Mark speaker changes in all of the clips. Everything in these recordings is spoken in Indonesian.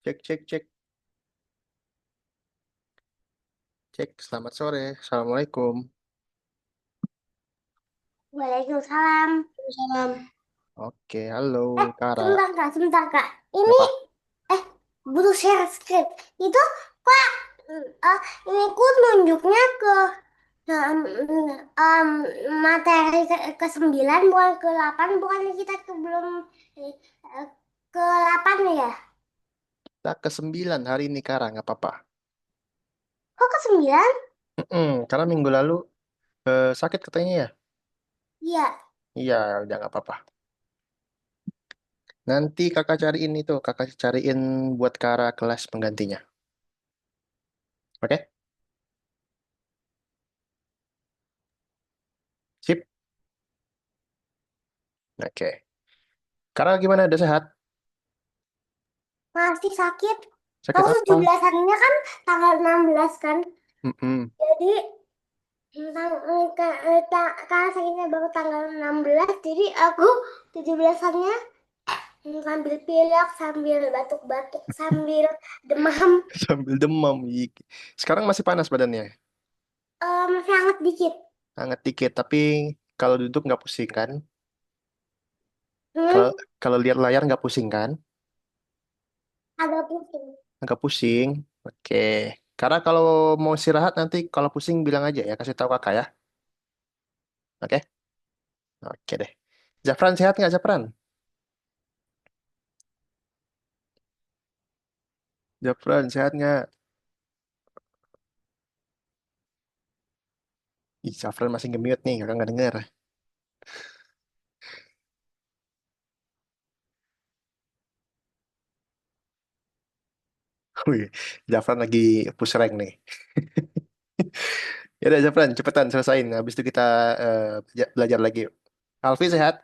Speaker 1: Cek, cek, cek, cek. Selamat sore. Assalamualaikum.
Speaker 2: Waalaikumsalam. Salam.
Speaker 1: Oke, halo, Kara.
Speaker 2: Sebentar kak, sebentar kak. Ini
Speaker 1: Kenapa?
Speaker 2: butuh share screen. Itu kak, ini ku nunjuknya ke em, em, materi ke 9 bukan ke 8, bukan kita ke belum eh, ke 8 ya?
Speaker 1: Kita ke 9 hari ini, Kara. Nggak apa-apa.
Speaker 2: Kok ke 9?
Speaker 1: Karena minggu lalu sakit katanya ya?
Speaker 2: Iya.
Speaker 1: Iya, udah nggak apa-apa. Nanti kakak cariin itu. Kakak cariin buat Kara kelas penggantinya. Oke? Sip? Oke. Kara gimana? Udah sehat?
Speaker 2: Masih sakit.
Speaker 1: Sakit
Speaker 2: Aku
Speaker 1: apa?
Speaker 2: 17-annya kan tanggal 16 kan.
Speaker 1: Mm-mm.
Speaker 2: Jadi karena sakitnya baru tanggal 16, jadi aku 17-annya sambil pilek, sambil batuk-batuk, sambil demam.
Speaker 1: Sambil demam. Sekarang masih panas badannya.
Speaker 2: Masih hangat dikit.
Speaker 1: Hangat dikit, tapi kalau duduk nggak pusing kan? Kalau
Speaker 2: Hmm,
Speaker 1: kalau lihat layar nggak pusing kan?
Speaker 2: agak pusing.
Speaker 1: Agak pusing. Oke. Karena kalau mau istirahat nanti kalau pusing bilang aja ya, kasih tahu kakak ya. Oke? Oke deh. Zafran sehat nggak Zafran? Zafran sehat nggak? Ih, Zafran masih nge-mute nih, kakak nggak denger. Wih, Zafran lagi push rank nih. Ya udah Zafran, cepetan selesain. Habis itu kita belajar lagi yuk. Alfi sehat?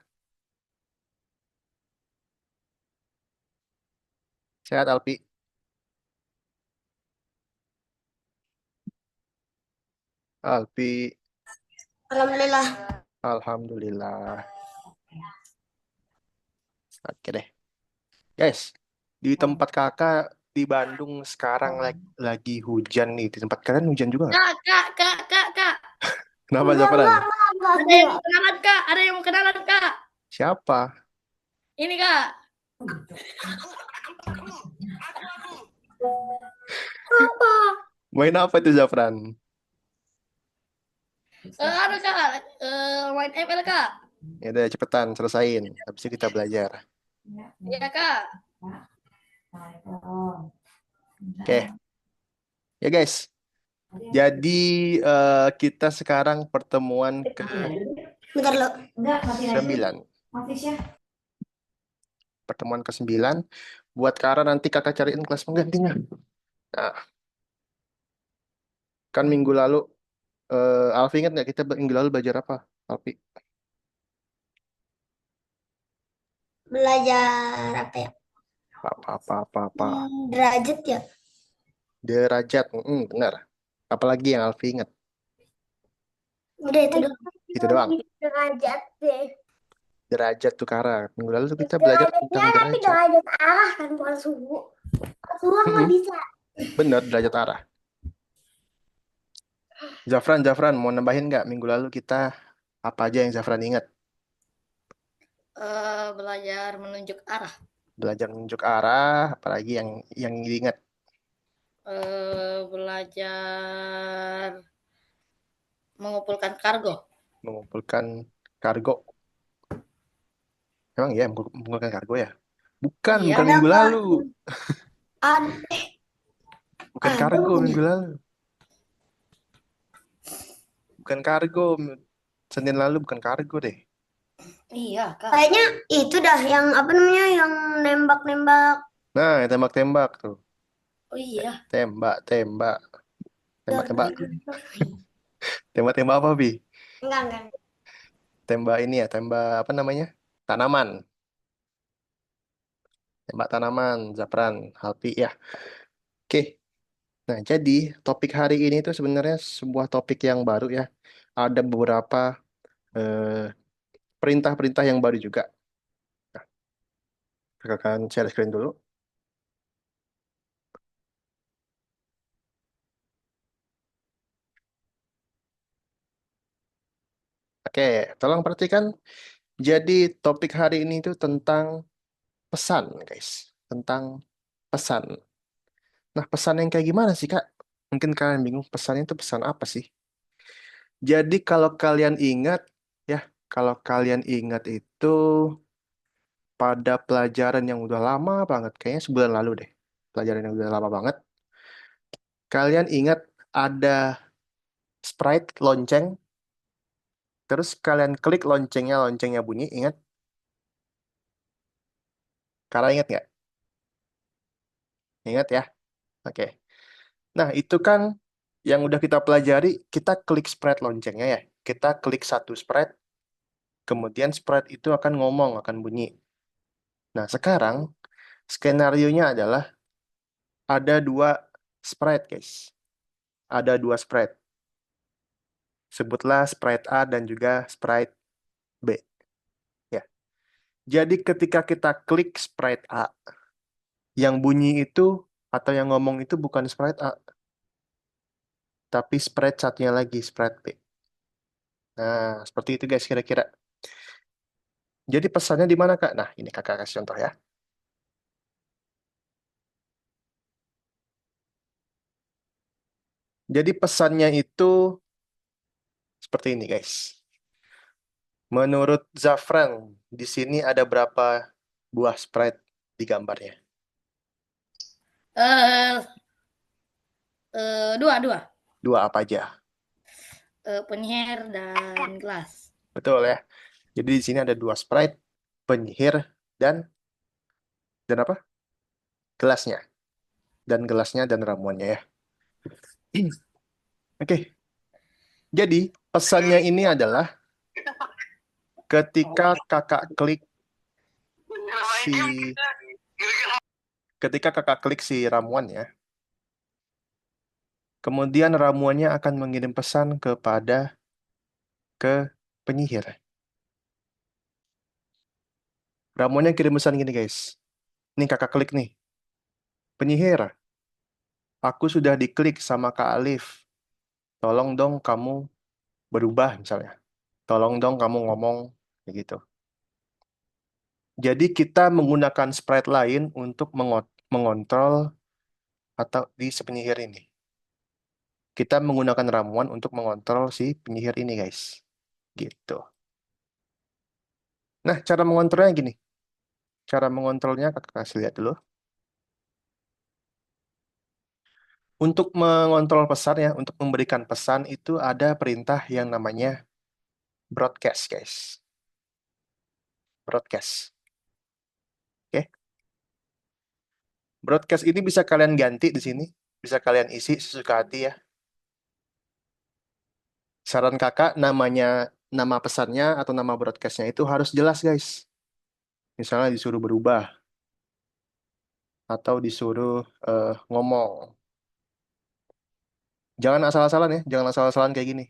Speaker 1: Sehat Alfi? Alfi,
Speaker 2: Alhamdulillah.
Speaker 1: Alhamdulillah. Oke deh. Guys, di tempat kakak di Bandung sekarang lagi hujan nih. Di tempat kalian hujan juga nggak?
Speaker 3: Kak.
Speaker 1: Kenapa Zafran?
Speaker 3: Ada yang mau kenalan, Kak. Ada yang mau kenalan, Kak.
Speaker 1: Siapa?
Speaker 3: Ini, Kak.
Speaker 2: Apa?
Speaker 1: Main apa itu Zafran?
Speaker 3: Ada, Kak. Main ML, Kak.
Speaker 1: Ya udah cepetan selesain. Habis itu kita belajar.
Speaker 3: Iya, Kak.
Speaker 1: Oke, ya guys. Jadi kita sekarang pertemuan ke
Speaker 2: Bentar lo. Enggak, matiin aja.
Speaker 1: 9.
Speaker 2: Matis ya.
Speaker 1: Pertemuan ke 9. Buat Kara nanti kakak cariin kelas penggantinya. Nah, kan minggu lalu Alfi ingat nggak kita minggu lalu belajar apa? Alfi,
Speaker 2: Belajar apa ya?
Speaker 1: apa.
Speaker 2: Derajat ya.
Speaker 1: Derajat, benar. Apalagi yang Alfi ingat?
Speaker 2: Udah itu doang.
Speaker 1: Itu doang.
Speaker 2: Derajat deh.
Speaker 1: Derajat tuh Kara. Minggu lalu tuh kita belajar
Speaker 2: Derajatnya
Speaker 1: tentang
Speaker 2: tapi
Speaker 1: derajat.
Speaker 2: derajat arah kan, bukan suhu. Suhu nggak
Speaker 1: Mm-mm,
Speaker 2: bisa.
Speaker 1: benar, derajat arah. Zafran, mau nambahin nggak? Minggu lalu kita apa aja yang Zafran ingat?
Speaker 3: Belajar menunjuk arah.
Speaker 1: Belajar menunjuk arah, apalagi yang diingat?
Speaker 3: Belajar mengumpulkan kargo.
Speaker 1: Mengumpulkan kargo. Emang ya, mengumpulkan kargo ya? Bukan
Speaker 3: Iya.
Speaker 2: Ada
Speaker 1: minggu
Speaker 2: kak.
Speaker 1: lalu.
Speaker 2: Ada.
Speaker 1: Bukan
Speaker 2: Ada
Speaker 1: kargo
Speaker 2: bukannya?
Speaker 1: minggu lalu. Bukan kargo. Senin lalu bukan kargo deh.
Speaker 3: Iya, Kak.
Speaker 2: Kayaknya itu dah yang apa namanya, yang nembak-nembak.
Speaker 1: Nah, yang tembak-tembak tuh.
Speaker 3: Oh iya.
Speaker 1: Tembak.
Speaker 2: Dor,
Speaker 1: Tembak-tembak.
Speaker 2: dor.
Speaker 1: Tembak-tembak apa, Bi?
Speaker 2: Enggak.
Speaker 1: Tembak ini ya, tembak apa namanya? Tanaman. Tembak tanaman, Zafran, Halpi ya. Oke. Nah, jadi topik hari ini tuh sebenarnya sebuah topik yang baru ya. Ada beberapa eh, perintah-perintah yang baru juga. Nah, kakak akan share screen dulu. tolong perhatikan. Jadi topik hari ini itu tentang pesan, guys. Tentang pesan. Nah, pesan yang kayak gimana sih, Kak? Mungkin kalian bingung, pesannya itu pesan apa sih? Jadi kalau kalian ingat, ya, kalau kalian ingat itu pada pelajaran yang udah lama banget, kayaknya sebulan lalu deh. Pelajaran yang udah lama banget. Kalian ingat ada sprite lonceng, terus kalian klik loncengnya, loncengnya bunyi, ingat? Kalian ingat nggak? Ingat ya? Oke. Nah, itu kan yang udah kita pelajari, kita klik sprite loncengnya ya. Kita klik satu sprite, kemudian sprite itu akan ngomong, akan bunyi. Nah, sekarang skenario-nya adalah ada dua sprite, guys. Ada dua sprite. Sebutlah sprite A dan juga sprite B. Ya. Jadi ketika kita klik sprite A, yang bunyi itu atau yang ngomong itu bukan sprite A, tapi sprite satunya lagi, sprite B. Nah, seperti itu guys kira-kira. Jadi pesannya di mana, Kak? Nah, ini Kakak kasih contoh ya. Jadi pesannya itu seperti ini, guys. Menurut Zafran, di sini ada berapa buah sprite di gambarnya?
Speaker 3: Eh, dua, dua.
Speaker 1: Dua apa aja?
Speaker 3: Penyihir dan gelas.
Speaker 1: Betul ya. Jadi di sini ada dua sprite, penyihir dan apa? Gelasnya. Dan gelasnya dan ramuannya ya. Oke. Jadi pesannya ini adalah ketika kakak klik si ketika kakak klik si ramuannya, kemudian ramuannya akan mengirim pesan ke penyihir. Ramuannya kirim pesan gini guys. Nih kakak klik nih. Penyihir, aku sudah diklik sama Kak Alif. Tolong dong kamu berubah misalnya. Tolong dong kamu ngomong kayak gitu. Jadi kita menggunakan sprite lain untuk mengontrol atau di si penyihir ini. Kita menggunakan ramuan untuk mengontrol si penyihir ini guys. Gitu. Nah, cara mengontrolnya gini. Cara mengontrolnya kakak kasih lihat dulu. Untuk mengontrol pesan ya, untuk memberikan pesan itu ada perintah yang namanya broadcast, guys. Broadcast. Oke. Broadcast ini bisa kalian ganti di sini. Bisa kalian isi sesuka hati ya. Saran kakak nama pesannya atau nama broadcastnya itu harus jelas, guys. Misalnya disuruh berubah atau disuruh ngomong. Jangan asal-asalan ya, jangan asal-asalan kayak gini.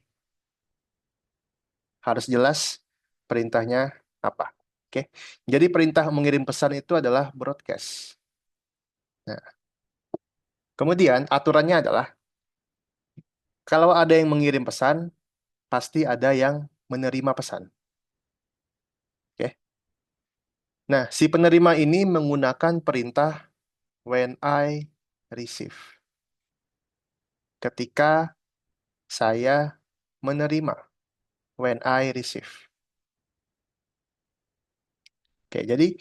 Speaker 1: Harus jelas perintahnya apa. Oke. Jadi perintah mengirim pesan itu adalah broadcast. Nah, kemudian aturannya adalah kalau ada yang mengirim pesan, pasti ada yang menerima pesan. Oke. Nah, si penerima ini menggunakan perintah when I receive. Ketika saya menerima. When I receive. Oke, jadi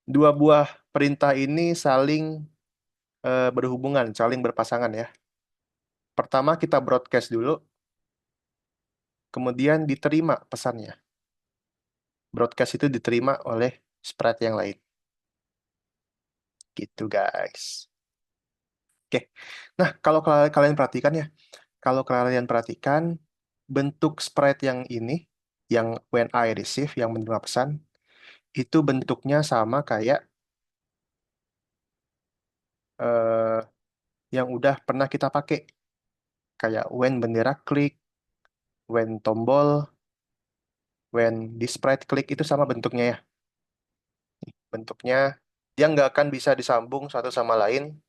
Speaker 1: dua buah perintah ini saling berhubungan, saling berpasangan ya. Pertama kita broadcast dulu, kemudian diterima pesannya. Broadcast itu diterima oleh sprite yang lain. Gitu guys. Oke. Nah, kalau kalian perhatikan ya, kalau kalian perhatikan bentuk sprite yang ini, yang when I receive, yang menerima pesan, itu bentuknya sama kayak eh, yang udah pernah kita pakai. Kayak when bendera klik, when tombol, when di sprite klik itu sama bentuknya ya. Bentuknya dia nggak akan bisa disambung satu sama lain.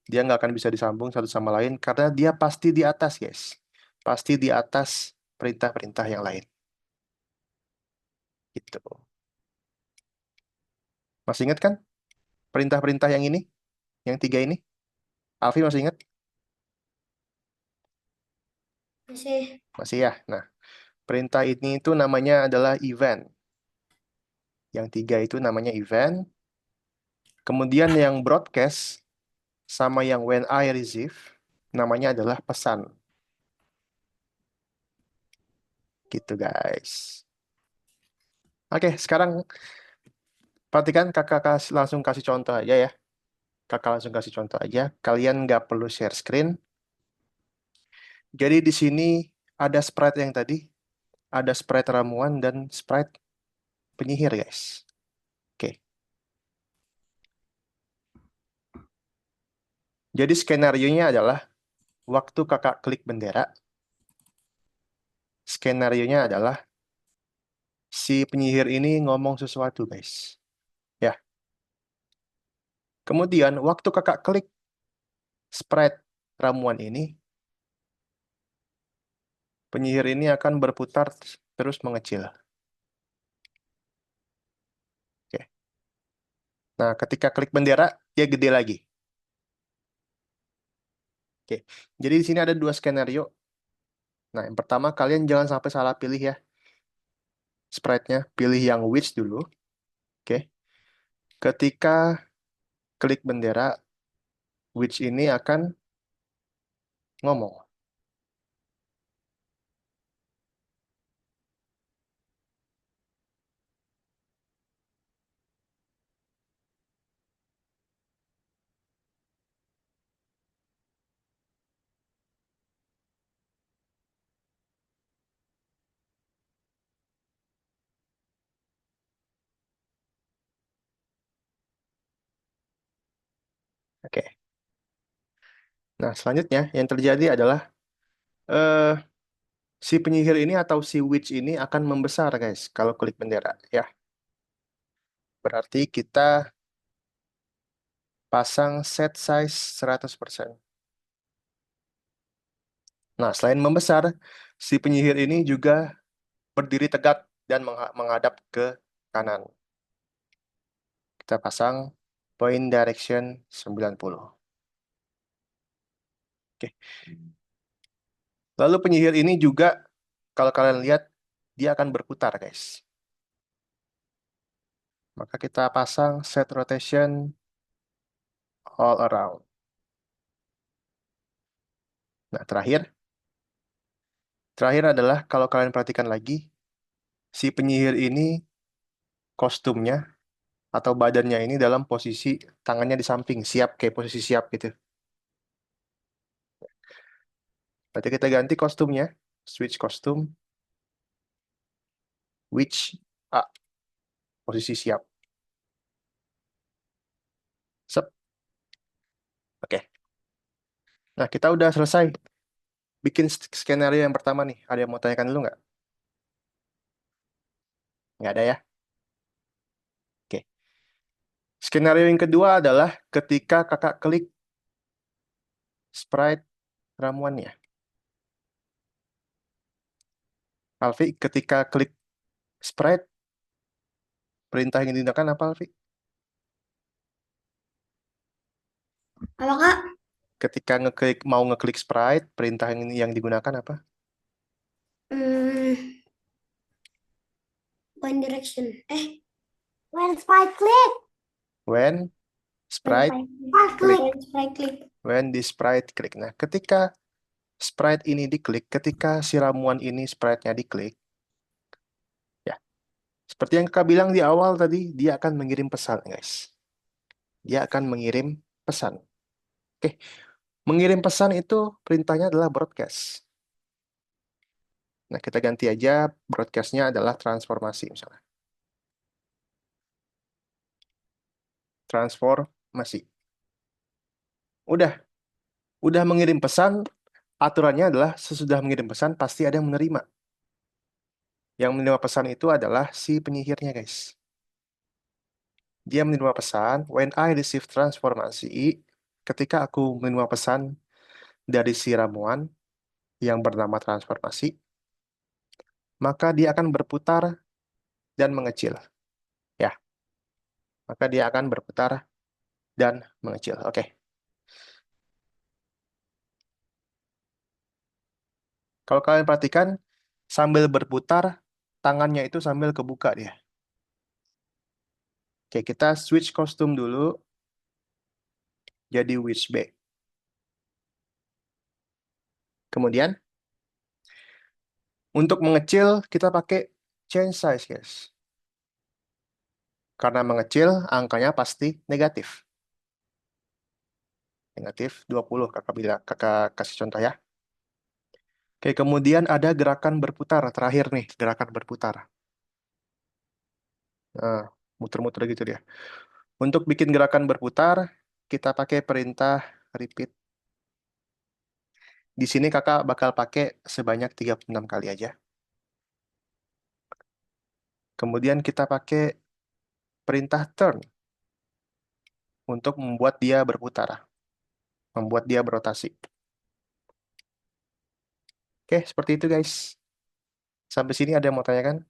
Speaker 1: Dia nggak akan bisa disambung satu sama lain karena dia pasti di atas, guys. Pasti di atas perintah-perintah yang lain. Gitu. Masih ingat kan perintah-perintah yang ini? Yang 3 ini? Alfi masih ingat?
Speaker 2: Masih.
Speaker 1: Masih ya? Nah, perintah ini itu namanya adalah event. Yang 3 itu namanya event. Kemudian yang broadcast sama yang when I receive namanya adalah pesan. Gitu guys. Oke, sekarang perhatikan kakak langsung kasih contoh aja ya. Kakak langsung kasih contoh aja. Kalian nggak perlu share screen. Jadi di sini ada sprite yang tadi. Ada sprite ramuan dan sprite penyihir guys. Oke. Jadi skenario-nya adalah waktu kakak klik bendera. Skenario-nya adalah si penyihir ini ngomong sesuatu guys. Ya. Kemudian waktu kakak klik sprite ramuan ini, penyihir ini akan berputar terus mengecil. Oke. Nah, ketika klik bendera, dia gede lagi. Oke. Jadi di sini ada 2 skenario. Nah, yang pertama kalian jangan sampai salah pilih ya. Sprite-nya, pilih yang witch dulu. Oke. Ketika klik bendera, witch ini akan ngomong. Oke. Nah, selanjutnya yang terjadi adalah eh, si penyihir ini atau si witch ini akan membesar guys kalau klik bendera ya. Berarti kita pasang set size 100%. Nah, selain membesar, si penyihir ini juga berdiri tegak dan menghadap ke kanan. Kita pasang point direction 90. Oke. Lalu penyihir ini juga, kalau kalian lihat, dia akan berputar, guys. Maka kita pasang set rotation all around. Nah, terakhir adalah kalau kalian perhatikan lagi, si penyihir ini kostumnya atau badannya ini dalam posisi tangannya di samping, siap kayak posisi siap gitu. Berarti kita ganti kostumnya, switch kostum, which posisi siap. Sep. Oke. Nah, kita udah selesai bikin skenario yang pertama nih. Ada yang mau tanyakan dulu nggak? Nggak ada ya? Oke. Skenario yang kedua adalah ketika kakak klik sprite ramuannya. Alfi, ketika klik sprite, perintah yang digunakan apa, Alfi?
Speaker 2: Apa Kak?
Speaker 1: Ketika mau ngeklik sprite, perintah yang digunakan apa?
Speaker 2: Hmm, One Direction. When Spy click.
Speaker 1: When sprite,
Speaker 2: When Spy click.
Speaker 1: when di sprite klik. Nah, ketika sprite ini diklik, ketika si ramuan ini sprite-nya diklik, ya, seperti yang kakak bilang di awal tadi, dia akan mengirim pesan, guys. Dia akan mengirim pesan. Oke, mengirim pesan itu perintahnya adalah broadcast. Nah, kita ganti aja broadcast-nya adalah transformasi misalnya. Transformasi. Udah mengirim pesan, aturannya adalah sesudah mengirim pesan pasti ada yang menerima. Yang menerima pesan itu adalah si penyihirnya, guys. Dia menerima pesan, when I receive transformasi, ketika aku menerima pesan dari si ramuan yang bernama transformasi, maka dia akan berputar dan mengecil. Ya, maka dia akan berputar dan mengecil. Oke. Kalau kalian perhatikan, sambil berputar, tangannya itu sambil kebuka dia. Oke, kita switch kostum dulu jadi Witchback. Kemudian, untuk mengecil, kita pakai change size, guys. Karena mengecil, angkanya pasti negatif. Negatif 20, kakak kasih contoh ya. Oke, kemudian ada gerakan berputar. Terakhir nih, gerakan berputar. Nah, muter-muter gitu dia. Untuk bikin gerakan berputar, kita pakai perintah repeat. Di sini kakak bakal pakai sebanyak 36 kali aja. Kemudian kita pakai perintah turn untuk membuat dia berputar, membuat dia berotasi. Oke, seperti itu guys. Sampai sini ada yang mau tanyakan?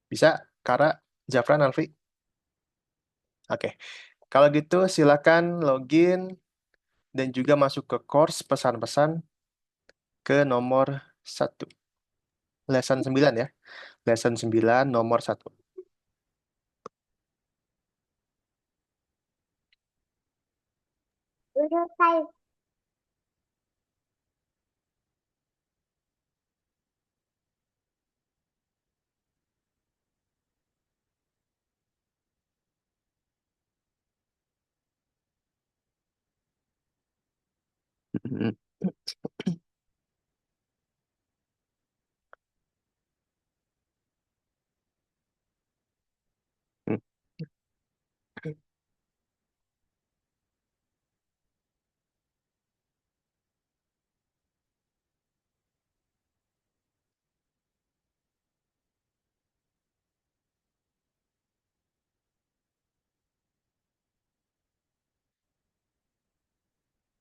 Speaker 1: Bisa? Kara, Jafran, Alfi? Oke. Kalau gitu silakan login dan juga masuk ke course pesan-pesan ke nomor 1. Lesson 9 ya. Lesson 9 nomor 1.
Speaker 2: Udah selesai.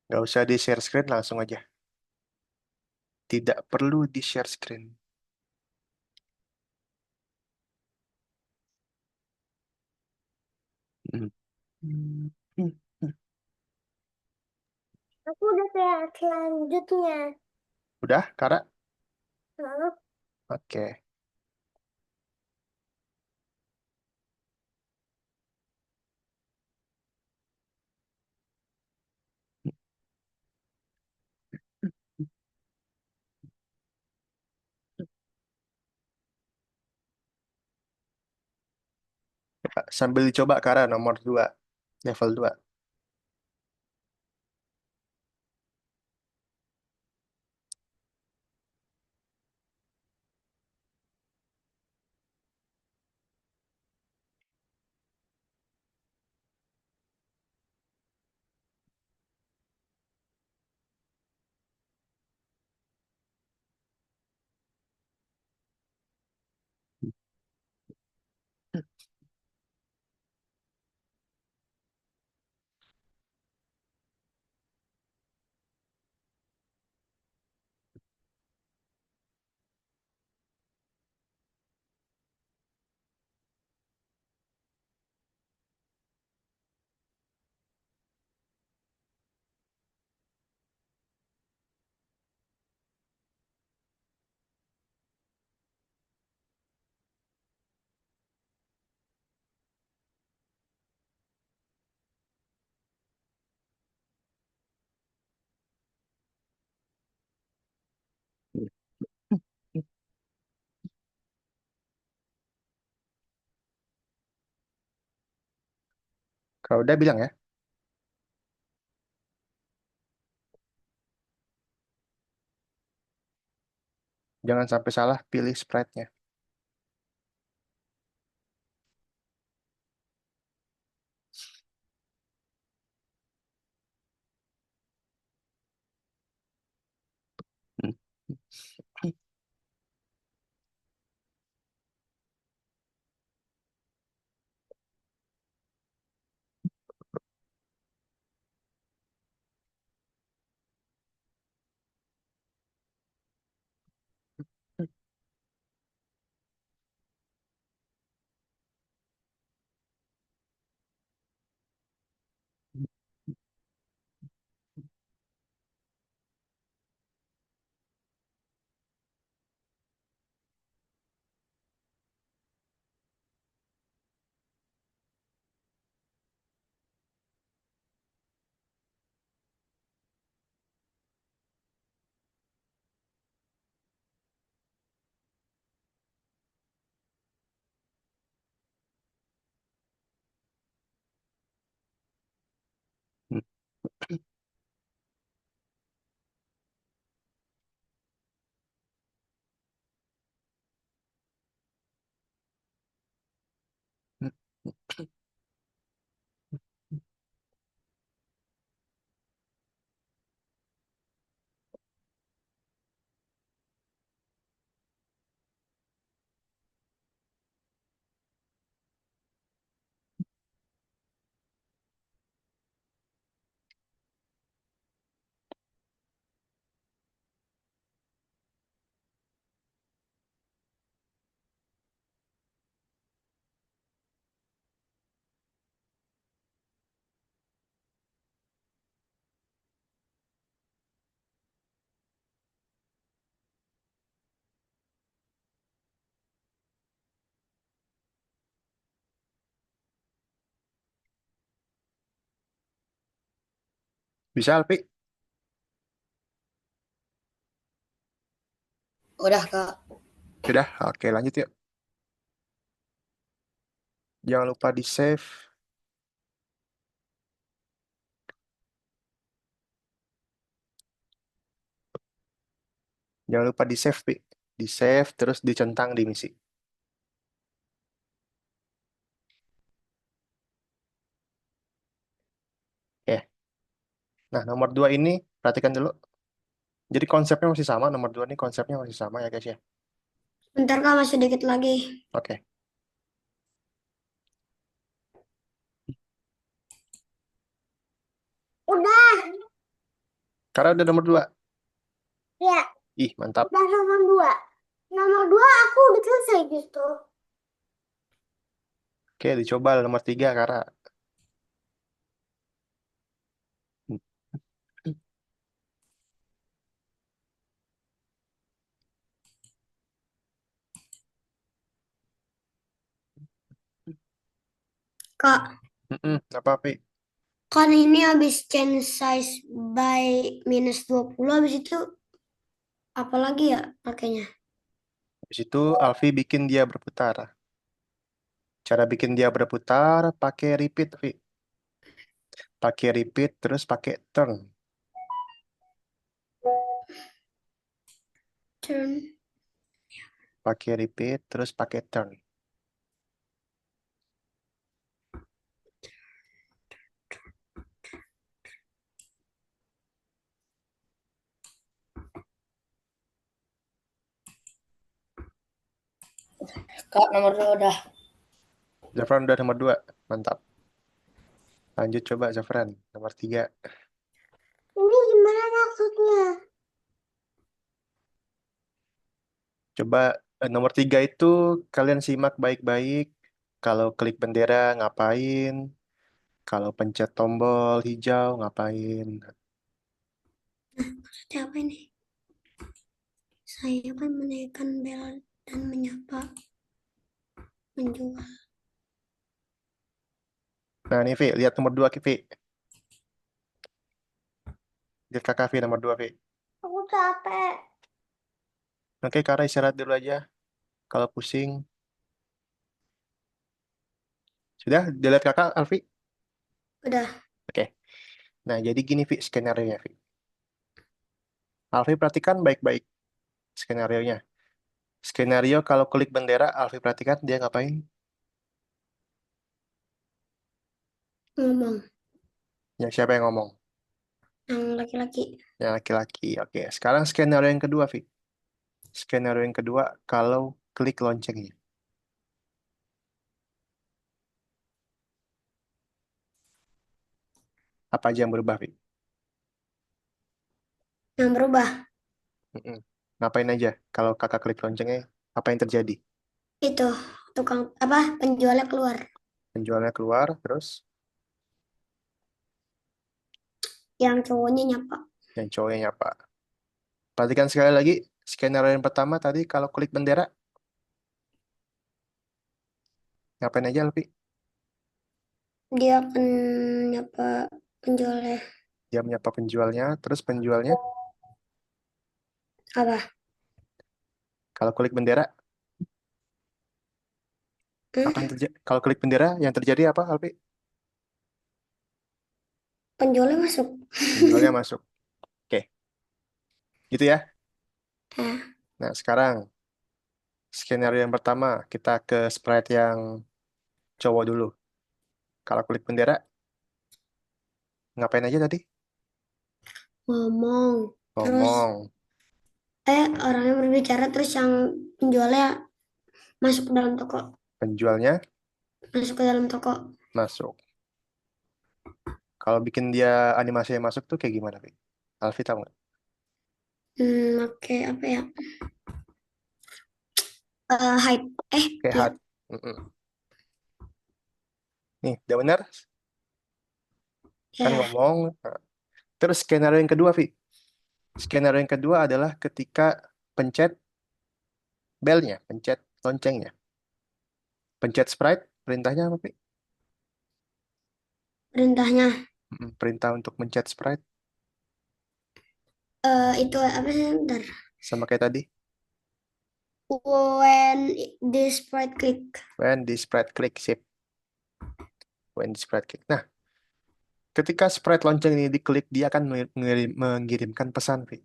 Speaker 1: Nggak usah di share screen, langsung aja. Tidak perlu di share screen.
Speaker 2: Aku udah kayak selanjutnya.
Speaker 1: Udah, Kara?
Speaker 2: Lalu
Speaker 1: Oke. Sambil dicoba, Kara, nomor 2. Level 2. Kalau udah bilang ya, jangan sampai salah pilih sprite-nya. Bisa, Alfi?
Speaker 3: Udah, Kak.
Speaker 1: Sudah? Oke, lanjut yuk. Jangan lupa di-save. Jangan lupa di-save, Pi. Di-save, terus dicentang di misi. Oke. Nah, nomor 2 ini, perhatikan dulu. Jadi konsepnya masih sama, nomor 2 ini konsepnya masih sama ya guys ya.
Speaker 2: Bentar Kak, masih dikit lagi.
Speaker 1: Oke.
Speaker 2: Udah,
Speaker 1: Karena udah nomor 2.
Speaker 2: ya,
Speaker 1: Ih, mantap.
Speaker 2: udah nomor 2. Nomor 2 aku udah selesai gitu.
Speaker 1: Oke, dicoba nomor 3, Kara.
Speaker 2: Kak,
Speaker 1: Apa, Pi?
Speaker 2: kan ini habis change size by -20, habis itu apa lagi ya pakainya?
Speaker 1: Habis itu Alfi bikin dia berputar. Cara bikin dia berputar pakai repeat, Vi. Pakai repeat terus pakai turn.
Speaker 2: Turn.
Speaker 1: Pakai repeat terus pakai turn.
Speaker 3: Kak, nomor 2 udah.
Speaker 1: Zafran udah nomor 2. Mantap. Lanjut coba Zafran. Nomor 3.
Speaker 2: Ini gimana maksudnya?
Speaker 1: Coba nomor 3 itu kalian simak baik-baik. Kalau klik bendera ngapain? Kalau pencet tombol hijau ngapain?
Speaker 2: Maksudnya apa ini? Saya akan menaikkan bel dan menyapa menjual.
Speaker 1: Nah nih Vi, lihat nomor 2 Vi. Lihat kakak Vi nomor 2 Vi.
Speaker 2: Aku capek.
Speaker 1: Oke, Kara istirahat dulu aja. Kalau pusing. Sudah? Dilihat kakak, Alfi?
Speaker 2: Udah.
Speaker 1: Oke. Nah, jadi gini, Vi, skenario-nya, Vi. Alfi perhatikan baik-baik skenario-nya. Skenario kalau klik bendera, Alfi perhatikan dia ngapain?
Speaker 2: Ngomong.
Speaker 1: Yang siapa yang ngomong?
Speaker 2: Yang laki-laki.
Speaker 1: Yang laki-laki. Oke. Sekarang skenario yang kedua, Vi. Skenario yang kedua, kalau klik loncengnya. Apa aja yang berubah, Vi?
Speaker 2: Yang berubah.
Speaker 1: Mm-mm. Ngapain aja? Kalau kakak klik loncengnya, apa yang terjadi?
Speaker 2: Itu tukang apa penjualnya keluar.
Speaker 1: Penjualnya keluar, terus
Speaker 2: Yang cowoknya nyapa.
Speaker 1: yang cowoknya nyapa. Perhatikan sekali lagi, skenario yang pertama tadi kalau klik bendera, ngapain aja, Alfi?
Speaker 2: Dia akan nyapa penjualnya.
Speaker 1: Dia menyapa penjualnya, terus penjualnya
Speaker 2: Apa?
Speaker 1: kalau klik bendera, apa yang
Speaker 2: Hmm?
Speaker 1: terjadi? Kalau klik bendera, yang terjadi apa, Alfi?
Speaker 2: Penjualnya masuk.
Speaker 1: Penjualnya masuk. Oke, gitu ya.
Speaker 2: Nah,
Speaker 1: Nah, sekarang skenario yang pertama, kita ke sprite yang cowok dulu. Kalau klik bendera, ngapain aja tadi?
Speaker 2: ngomong. Terus
Speaker 1: Ngomong.
Speaker 2: orangnya berbicara terus yang penjualnya masuk ke dalam toko.
Speaker 1: Penjualnya
Speaker 2: Masuk ke dalam toko.
Speaker 1: masuk. Kalau bikin dia animasi yang masuk tuh kayak gimana, Pi? Alfi tahu nggak?
Speaker 2: Oke, apa ya? Hype.
Speaker 1: Kayak
Speaker 2: Iya.
Speaker 1: hat. Mm-mm. Nih, udah benar? Kan
Speaker 2: Ya,
Speaker 1: ngomong. Nah, terus skenario yang kedua, Vi. Skenario yang kedua adalah ketika pencet belnya, pencet loncengnya. Pencet sprite, perintahnya apa, Pi?
Speaker 2: perintahnya.
Speaker 1: Perintah untuk mencet sprite.
Speaker 2: Itu apa sih? Bentar.
Speaker 1: Sama kayak tadi.
Speaker 2: When this sprite click.
Speaker 1: When the sprite click, sip. When the sprite click. Nah, ketika sprite lonceng ini diklik, dia akan mengirimkan pesan, Vi.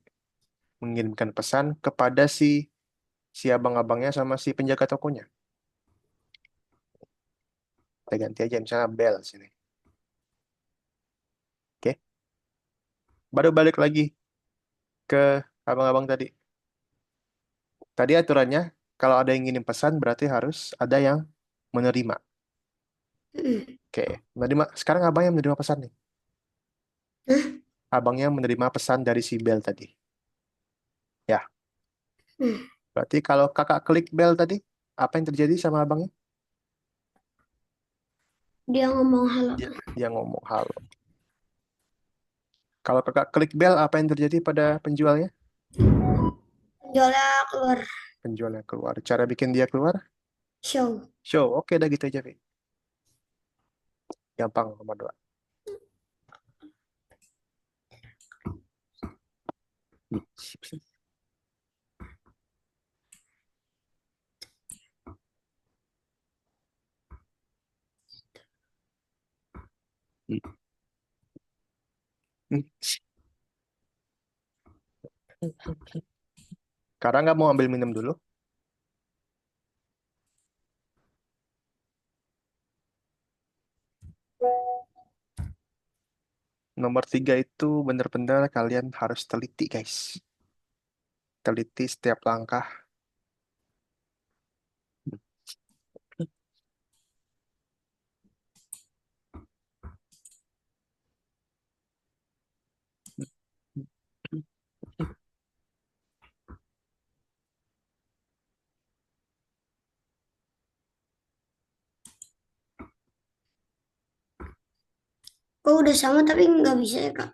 Speaker 1: Mengirimkan pesan kepada si abang-abangnya sama si penjaga tokonya. Kita ganti aja misalnya bell sini. Oke. Baru balik lagi ke abang-abang tadi. Tadi aturannya kalau ada yang ngirim pesan berarti harus ada yang menerima.
Speaker 2: Mm.
Speaker 1: Oke, menerima. Sekarang abang yang menerima pesan nih.
Speaker 2: Hah?
Speaker 1: Abangnya menerima pesan dari si bell tadi. Ya,
Speaker 2: Hmm.
Speaker 1: berarti kalau kakak klik bell tadi, apa yang terjadi sama abangnya?
Speaker 2: Dia ngomong halo.
Speaker 1: Dia ngomong halo. Kalau kakak klik bell, apa yang terjadi pada penjualnya?
Speaker 2: Jualnya keluar
Speaker 1: Penjualnya keluar. Cara bikin dia keluar?
Speaker 2: show.
Speaker 1: Show. Oke, udah gitu aja, Vi. Gampang nomor dua. Sekarang nggak mau ambil minum dulu? Nomor tiga itu benar-benar kalian harus teliti, guys. Teliti setiap langkah.
Speaker 2: Kok udah sama tapi nggak bisa ya kak?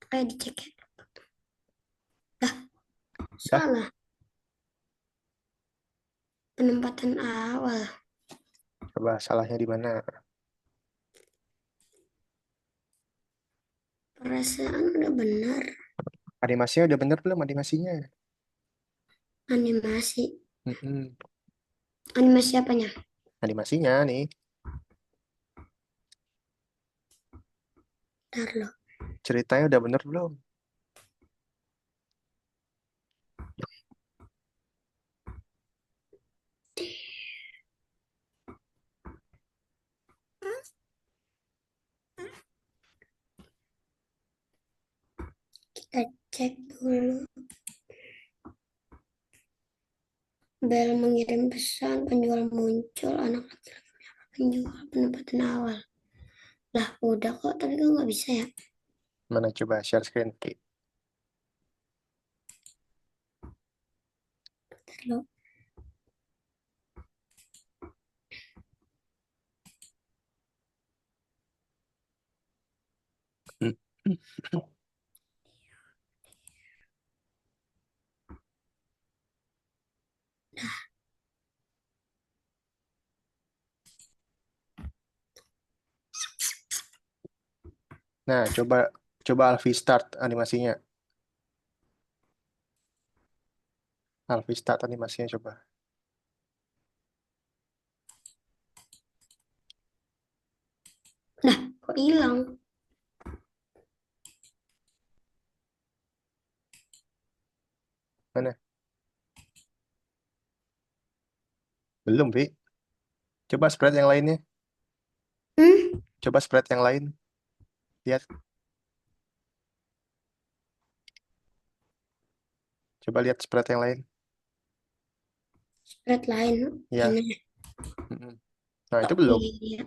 Speaker 2: Kayak dicek ya.
Speaker 1: Dah,
Speaker 2: Salah. Penempatan awal.
Speaker 1: coba salahnya di mana?
Speaker 2: Perasaan udah benar.
Speaker 1: Animasinya udah bener belum animasinya?
Speaker 2: Animasi.
Speaker 1: Mm-mm.
Speaker 2: Animasi apanya?
Speaker 1: Animasinya nih,
Speaker 2: Ntar loh.
Speaker 1: ceritanya udah bener belum?
Speaker 2: Kita cek dulu. Bel mengirim pesan, penjual muncul, anak laki-laki penjual, penempatan awal. Lah udah kok, tapi kok nggak bisa ya?
Speaker 1: Mana coba share screen, Ki.
Speaker 2: Ntar loh.
Speaker 1: Mm. Nah, coba coba Alfi start animasinya. Alfi start animasinya coba.
Speaker 2: Lah kok hilang?
Speaker 1: Mana? Belum, Vi. Coba spread yang lainnya.
Speaker 2: Hmm?
Speaker 1: Coba spread yang lain. Lihat. Coba lihat spread yang lain.
Speaker 2: Spread lain.
Speaker 1: Ya.
Speaker 2: Ini.
Speaker 1: Mm-mm. Nah, itu
Speaker 2: Oh
Speaker 1: belum.
Speaker 2: iya.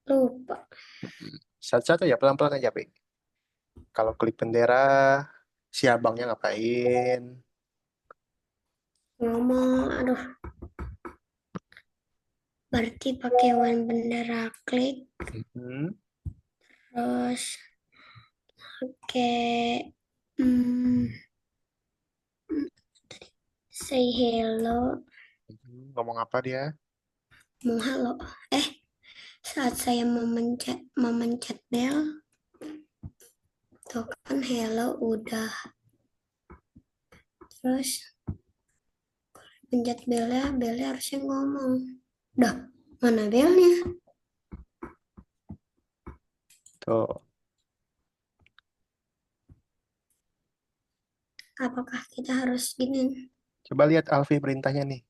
Speaker 2: Lupa.
Speaker 1: Mm-mm. Satu-satu ya, pelan-pelan aja, Vi. Kalau klik bendera, si abangnya ngapain?
Speaker 2: Ngomong, aduh. Berarti pakai one bendera klik.
Speaker 1: Mm-mm.
Speaker 2: Terus pakai hmm, say hello.
Speaker 1: Ngomong apa dia?
Speaker 2: Mau halo. Saat saya memencet bel, Tuh kan hello udah. Terus pencet belnya, belnya harusnya ngomong. Dah, mana belnya?
Speaker 1: Tuh,
Speaker 2: Apakah kita harus gini?
Speaker 1: coba lihat Alfi perintahnya nih.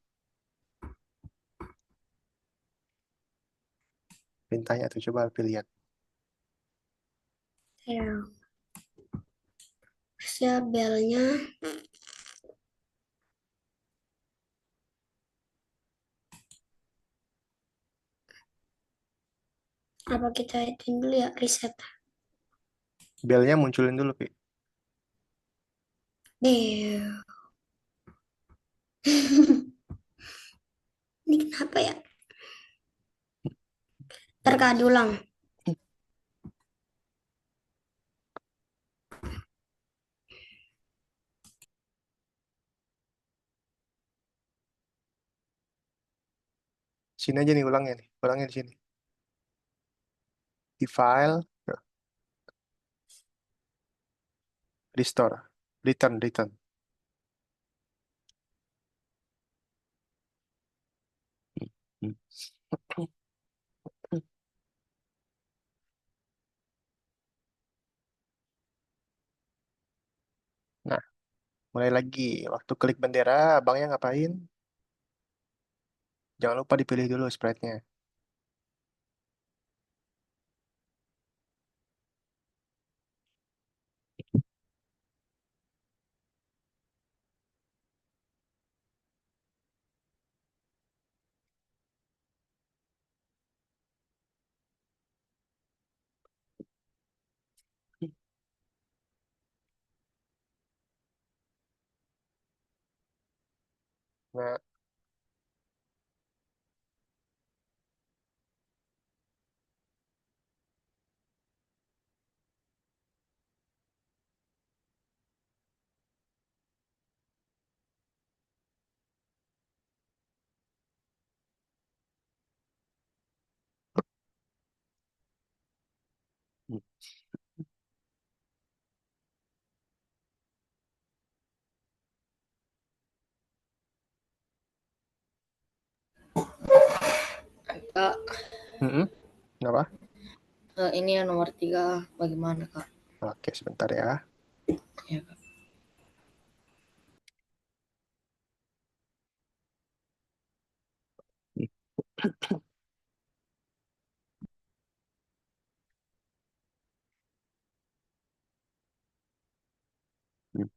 Speaker 1: Perintahnya tuh coba Alfi lihat.
Speaker 2: Ya, harusnya belnya. Apa kita itu dulu ya, reset.
Speaker 1: Belnya munculin dulu, Pi.
Speaker 2: Deh. Ini kenapa ya?
Speaker 1: Belum.
Speaker 2: Terkadang ulang.
Speaker 1: Sini aja nih ulangnya nih. Ulangnya di sini. Di file, restore, return. Hmm. Nah, mulai lagi. Waktu klik bendera, abangnya ngapain? Jangan lupa dipilih dulu sprite-nya. Nah, hmm.
Speaker 3: Kak,
Speaker 1: Mm-mm. Kenapa?
Speaker 3: ini yang nomor 3 bagaimana Kak?
Speaker 1: Oke, sebentar ya.
Speaker 3: Ya, Kak.
Speaker 1: Hmm.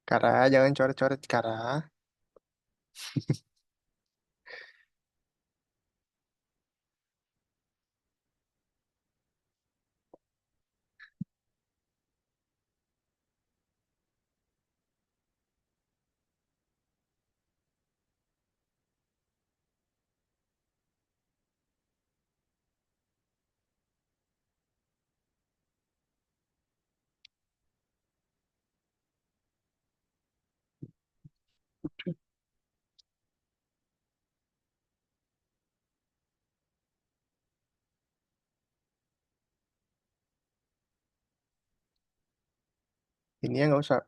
Speaker 1: Kara, jangan coret-coret, Kara. Ini ya nggak usah.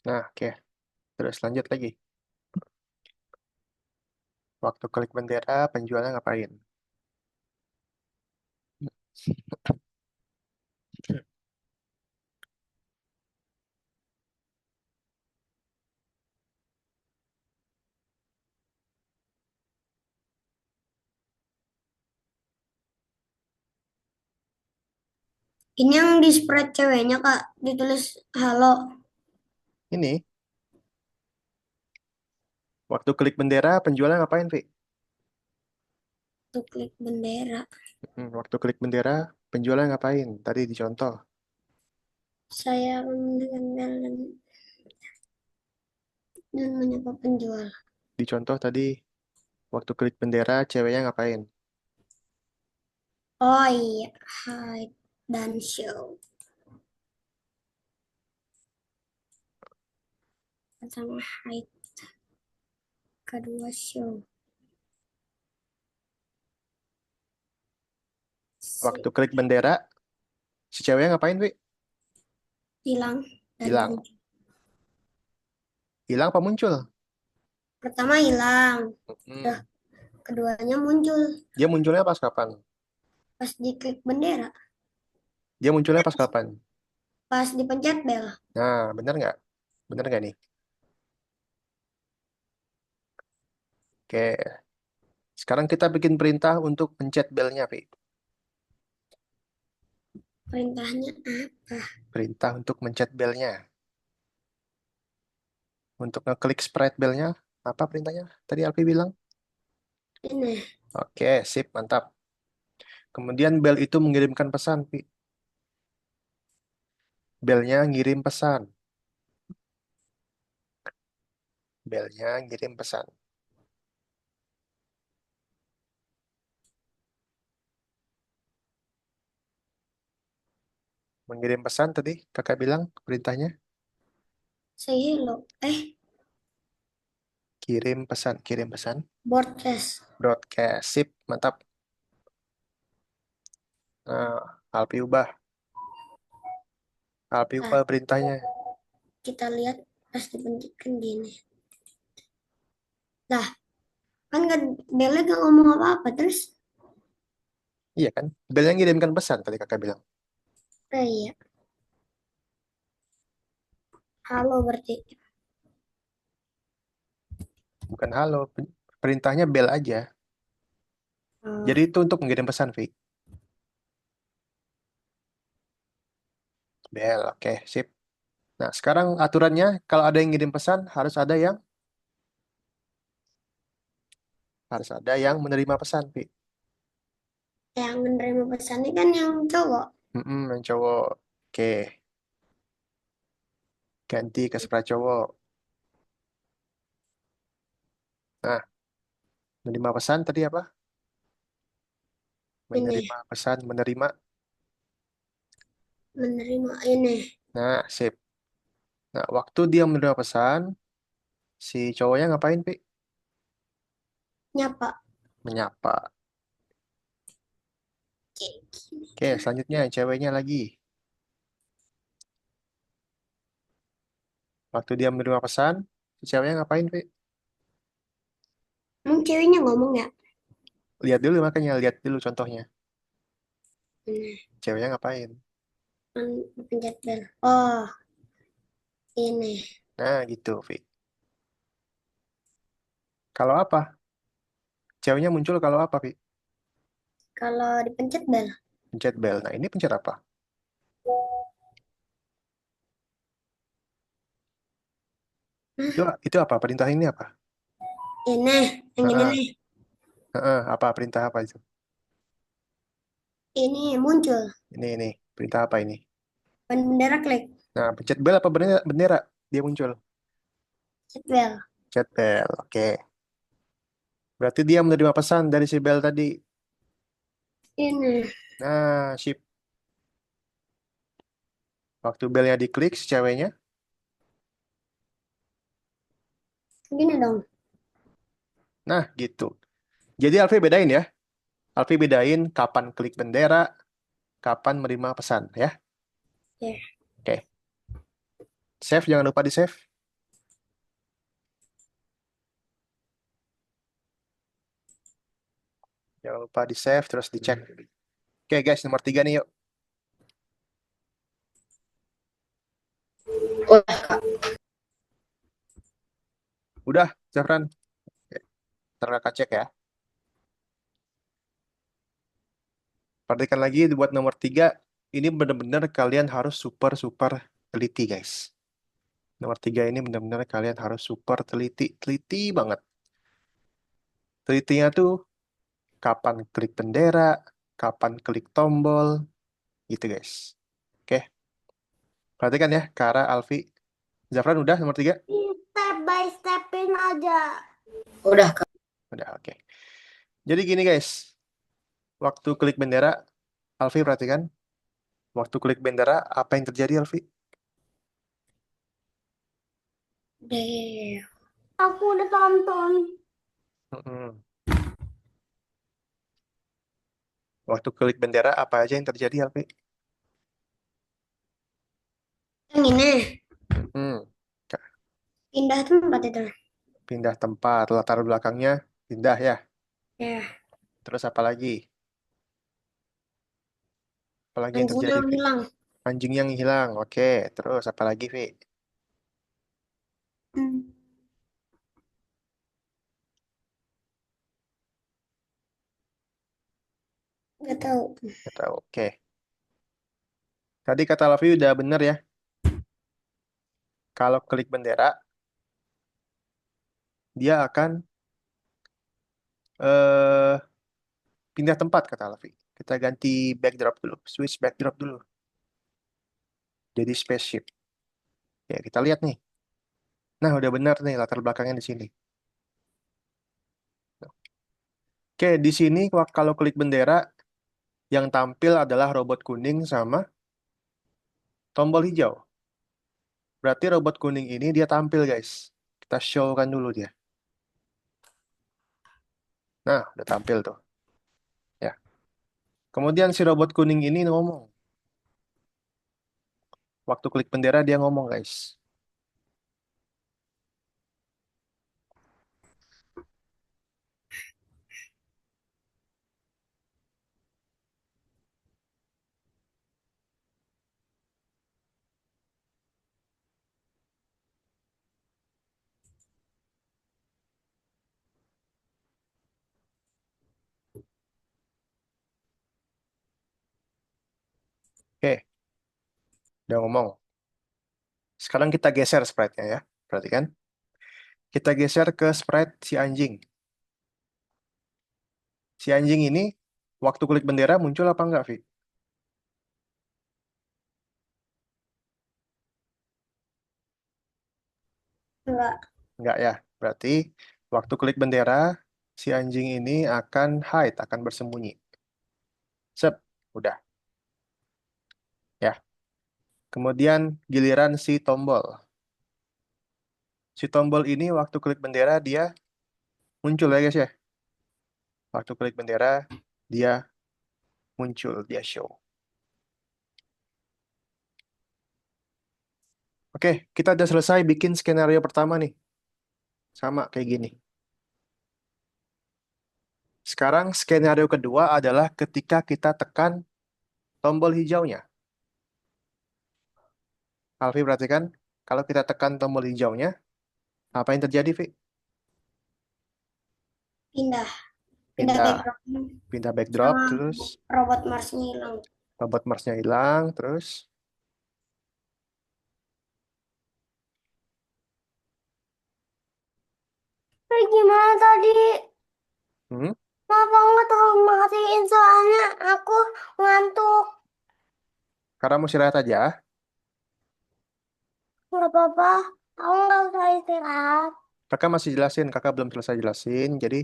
Speaker 1: Nah, oke. Terus lanjut lagi. Waktu klik bendera, penjualnya ngapain?
Speaker 2: Ini yang di spread ceweknya Kak, ditulis halo.
Speaker 1: Ini, waktu klik bendera, penjualnya ngapain, Vi?
Speaker 2: Tuh klik bendera.
Speaker 1: Waktu klik bendera, penjualnya ngapain? Tadi dicontoh.
Speaker 2: Saya menekan bel dan menyapa penjual.
Speaker 1: Dicontoh tadi waktu klik bendera, ceweknya ngapain?
Speaker 2: Oh iya, hide dan show. Pertama hide, kedua show.
Speaker 1: Waktu klik bendera, si ceweknya ngapain, Wi?
Speaker 2: Hilang dan
Speaker 1: Hilang.
Speaker 2: muncul.
Speaker 1: Hilang apa muncul?
Speaker 2: Pertama hilang,
Speaker 1: Hmm.
Speaker 2: keduanya muncul
Speaker 1: Dia munculnya pas kapan?
Speaker 2: pas diklik bendera,
Speaker 1: Dia munculnya pas kapan?
Speaker 2: pas dipencet bel.
Speaker 1: Nah, bener nggak? Bener nggak nih? Oke. Sekarang kita bikin perintah untuk pencet belnya, Wi.
Speaker 2: Perintahnya apa?
Speaker 1: Perintah untuk mencet belnya. Untuk ngeklik sprite belnya, apa perintahnya? Tadi Alfi bilang.
Speaker 2: Ini
Speaker 1: Oke, sip, mantap. Kemudian bel itu mengirimkan pesan, Wi. Belnya ngirim pesan. Belnya ngirim pesan. Mengirim pesan tadi, kakak bilang perintahnya.
Speaker 2: say hello.
Speaker 1: Kirim pesan, kirim pesan.
Speaker 2: Broadcast.
Speaker 1: Broadcast, sip, mantap. Nah, Alfi ubah. Alfi
Speaker 2: Nah,
Speaker 1: ubah perintahnya.
Speaker 2: kita lihat pas dipencetkan gini. Lah, kan nggak belnya gak ngomong apa-apa terus.
Speaker 1: Iya kan? Belnya ngirimkan pesan tadi kakak bilang.
Speaker 2: Iya, halo berarti.
Speaker 1: Bukan halo, perintahnya bel aja.
Speaker 2: Oh,
Speaker 1: Jadi itu untuk mengirim pesan, Vi. Bel, oke, sip. Nah, sekarang aturannya kalau ada yang ngirim pesan harus ada yang menerima pesan, Vi.
Speaker 2: yang menerima pesan ini kan yang cowok.
Speaker 1: Yang cowok. Oke, ganti ke sebelah cowok. Nah, menerima pesan tadi apa?
Speaker 2: Ini
Speaker 1: Menerima pesan, menerima.
Speaker 2: menerima ini
Speaker 1: Nah, sip. Nah, waktu dia menerima pesan, si cowoknya ngapain, Vi?
Speaker 2: nyapa.
Speaker 1: Menyapa.
Speaker 2: Kayak gini
Speaker 1: Oke,
Speaker 2: kan.
Speaker 1: selanjutnya ceweknya lagi. Waktu dia menerima pesan, si ceweknya ngapain, Vi?
Speaker 2: Emang ceweknya ngomong ya?
Speaker 1: Lihat dulu makanya, lihat dulu contohnya.
Speaker 2: Ini
Speaker 1: Ceweknya ngapain?
Speaker 2: kan pencet bel. Oh, ini
Speaker 1: Nah, gitu, Vi. Kalau apa? Ceweknya muncul kalau apa, Vi?
Speaker 2: kalau dipencet bel.
Speaker 1: Pencet bel. Nah, ini pencet apa? Itu,
Speaker 2: Hah,
Speaker 1: itu apa? Perintah ini apa?
Speaker 2: ini yang ini
Speaker 1: Heeh,
Speaker 2: nih.
Speaker 1: heeh, apa? Perintah apa itu?
Speaker 2: Ini muncul.
Speaker 1: Ini. Perintah apa ini?
Speaker 2: Bendera klik.
Speaker 1: Nah, pencet bel apa bendera? Bendera? Dia muncul.
Speaker 2: Pencet bel.
Speaker 1: Pencet bel. Oke. Berarti dia menerima pesan dari si bel tadi.
Speaker 2: Ini
Speaker 1: Nah, sip. Waktu belnya diklik si ceweknya.
Speaker 2: gini dong.
Speaker 1: Nah, gitu. Jadi Alfi bedain ya. Alfi bedain kapan klik bendera, kapan menerima pesan ya.
Speaker 2: Ya,
Speaker 1: Oke. Save, jangan lupa di save. Jangan lupa di save terus dicek. Oke guys, nomor 3 nih yuk.
Speaker 3: Oh, Kak.
Speaker 1: Udah, Zafran. Oke, ntar kakak cek ya. Perhatikan lagi buat nomor 3. Ini benar-benar kalian harus super teliti guys. Nomor 3 ini benar-benar kalian harus super teliti. Teliti banget. Telitinya tuh kapan klik bendera, kapan klik tombol, Gitu guys. Oke, perhatikan ya, Kara, Alfi, Zafran udah nomor 3?
Speaker 2: Step by stepin aja.
Speaker 3: Udah, Kak.
Speaker 1: Udah, oke. Jadi gini guys, waktu klik bendera, Alfi perhatikan, waktu klik bendera, apa yang terjadi Alfi?
Speaker 3: Deh.
Speaker 2: Aku udah tonton.
Speaker 1: Mm-mm. Waktu klik bendera, apa aja yang terjadi Alfi?
Speaker 2: Yang ini
Speaker 1: Mm-mm.
Speaker 2: pindah tempat itu.
Speaker 1: Pindah tempat, latar belakangnya pindah ya.
Speaker 2: Ya,
Speaker 1: Terus apa lagi? Apa lagi yang
Speaker 2: anjingnya
Speaker 1: terjadi, Vi?
Speaker 2: hilang.
Speaker 1: Anjing yang hilang, oke. Terus apa lagi, Vi?
Speaker 2: Hmm, nggak tahu.
Speaker 1: Nggak tahu, oke. Tadi kata Lavi udah bener ya. Kalau klik bendera, dia akan eh pindah tempat, kata Lavi. Kita ganti backdrop dulu, switch backdrop dulu. Jadi spaceship. Ya, kita lihat nih. Nah, udah benar nih latar belakangnya di sini. Oke, di sini kalau klik bendera, yang tampil adalah robot kuning sama tombol hijau. Berarti robot kuning ini dia tampil, guys. Kita show kan dulu dia. Nah, udah tampil tuh. Ya. Kemudian si robot kuning ini ngomong. Waktu klik bendera dia ngomong, guys. Oke, udah ngomong. Sekarang kita geser sprite-nya ya. Perhatikan. Kita geser ke sprite si anjing. Si anjing ini, waktu klik bendera muncul apa enggak, Vi?
Speaker 2: Enggak.
Speaker 1: Enggak ya. Berarti waktu klik bendera, si anjing ini akan hide, akan bersembunyi. Sep, udah. Ya. Kemudian giliran si tombol. Si tombol ini waktu klik bendera dia muncul ya guys ya. Waktu klik bendera dia muncul, dia show. Oke, kita udah selesai bikin skenario pertama nih. Sama kayak gini. Sekarang skenario kedua adalah ketika kita tekan tombol hijaunya. Alfi perhatikan, kalau kita tekan tombol hijaunya, apa yang terjadi, Vi?
Speaker 2: Pindah. Pindah
Speaker 1: Pindah,
Speaker 2: background.
Speaker 1: pindah backdrop,
Speaker 2: Sama
Speaker 1: terus
Speaker 2: robot Marsnya hilang.
Speaker 1: robot Mars-nya hilang, terus
Speaker 2: Gimana tadi?
Speaker 1: hmm,
Speaker 2: Kenapa nggak tolong matiin soalnya aku ngantuk.
Speaker 1: karena mau istirahat aja.
Speaker 2: Nggak apa-apa. Aku nggak usah istirahat.
Speaker 1: Kakak masih jelasin, kakak belum selesai jelasin. Jadi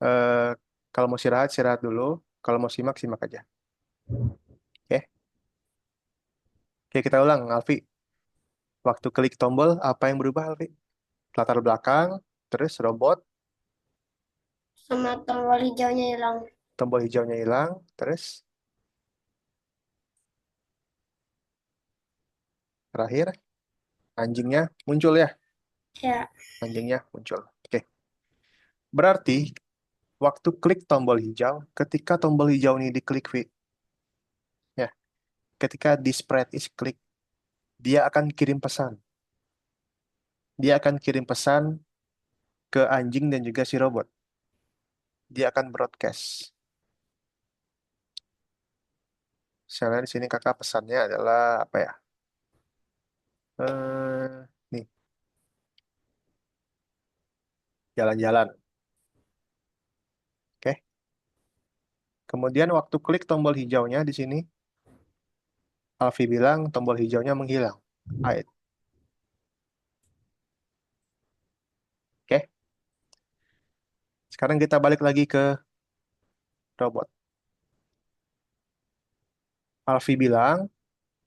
Speaker 1: eh, kalau mau istirahat, istirahat dulu. Kalau mau simak, simak aja. Oke, Oke kita ulang, Alfi. Waktu klik tombol, apa yang berubah, Alfi? Latar belakang, terus robot,
Speaker 2: Sama tombol hijaunya hilang.
Speaker 1: tombol hijaunya hilang, terus terakhir anjingnya muncul ya.
Speaker 2: Ya,
Speaker 1: Anjingnya muncul. Oke. Berarti waktu klik tombol hijau, ketika tombol hijau ini diklik, Vi, ya, ketika di spread is klik, dia akan kirim pesan. Dia akan kirim pesan ke anjing dan juga si robot. Dia akan broadcast. Misalnya di sini kakak pesannya adalah apa ya? Nih, jalan-jalan. Oke. Kemudian waktu klik tombol hijaunya di sini, Alfi bilang tombol hijaunya menghilang. Hide. Oke. Sekarang kita balik lagi ke robot. Alfi bilang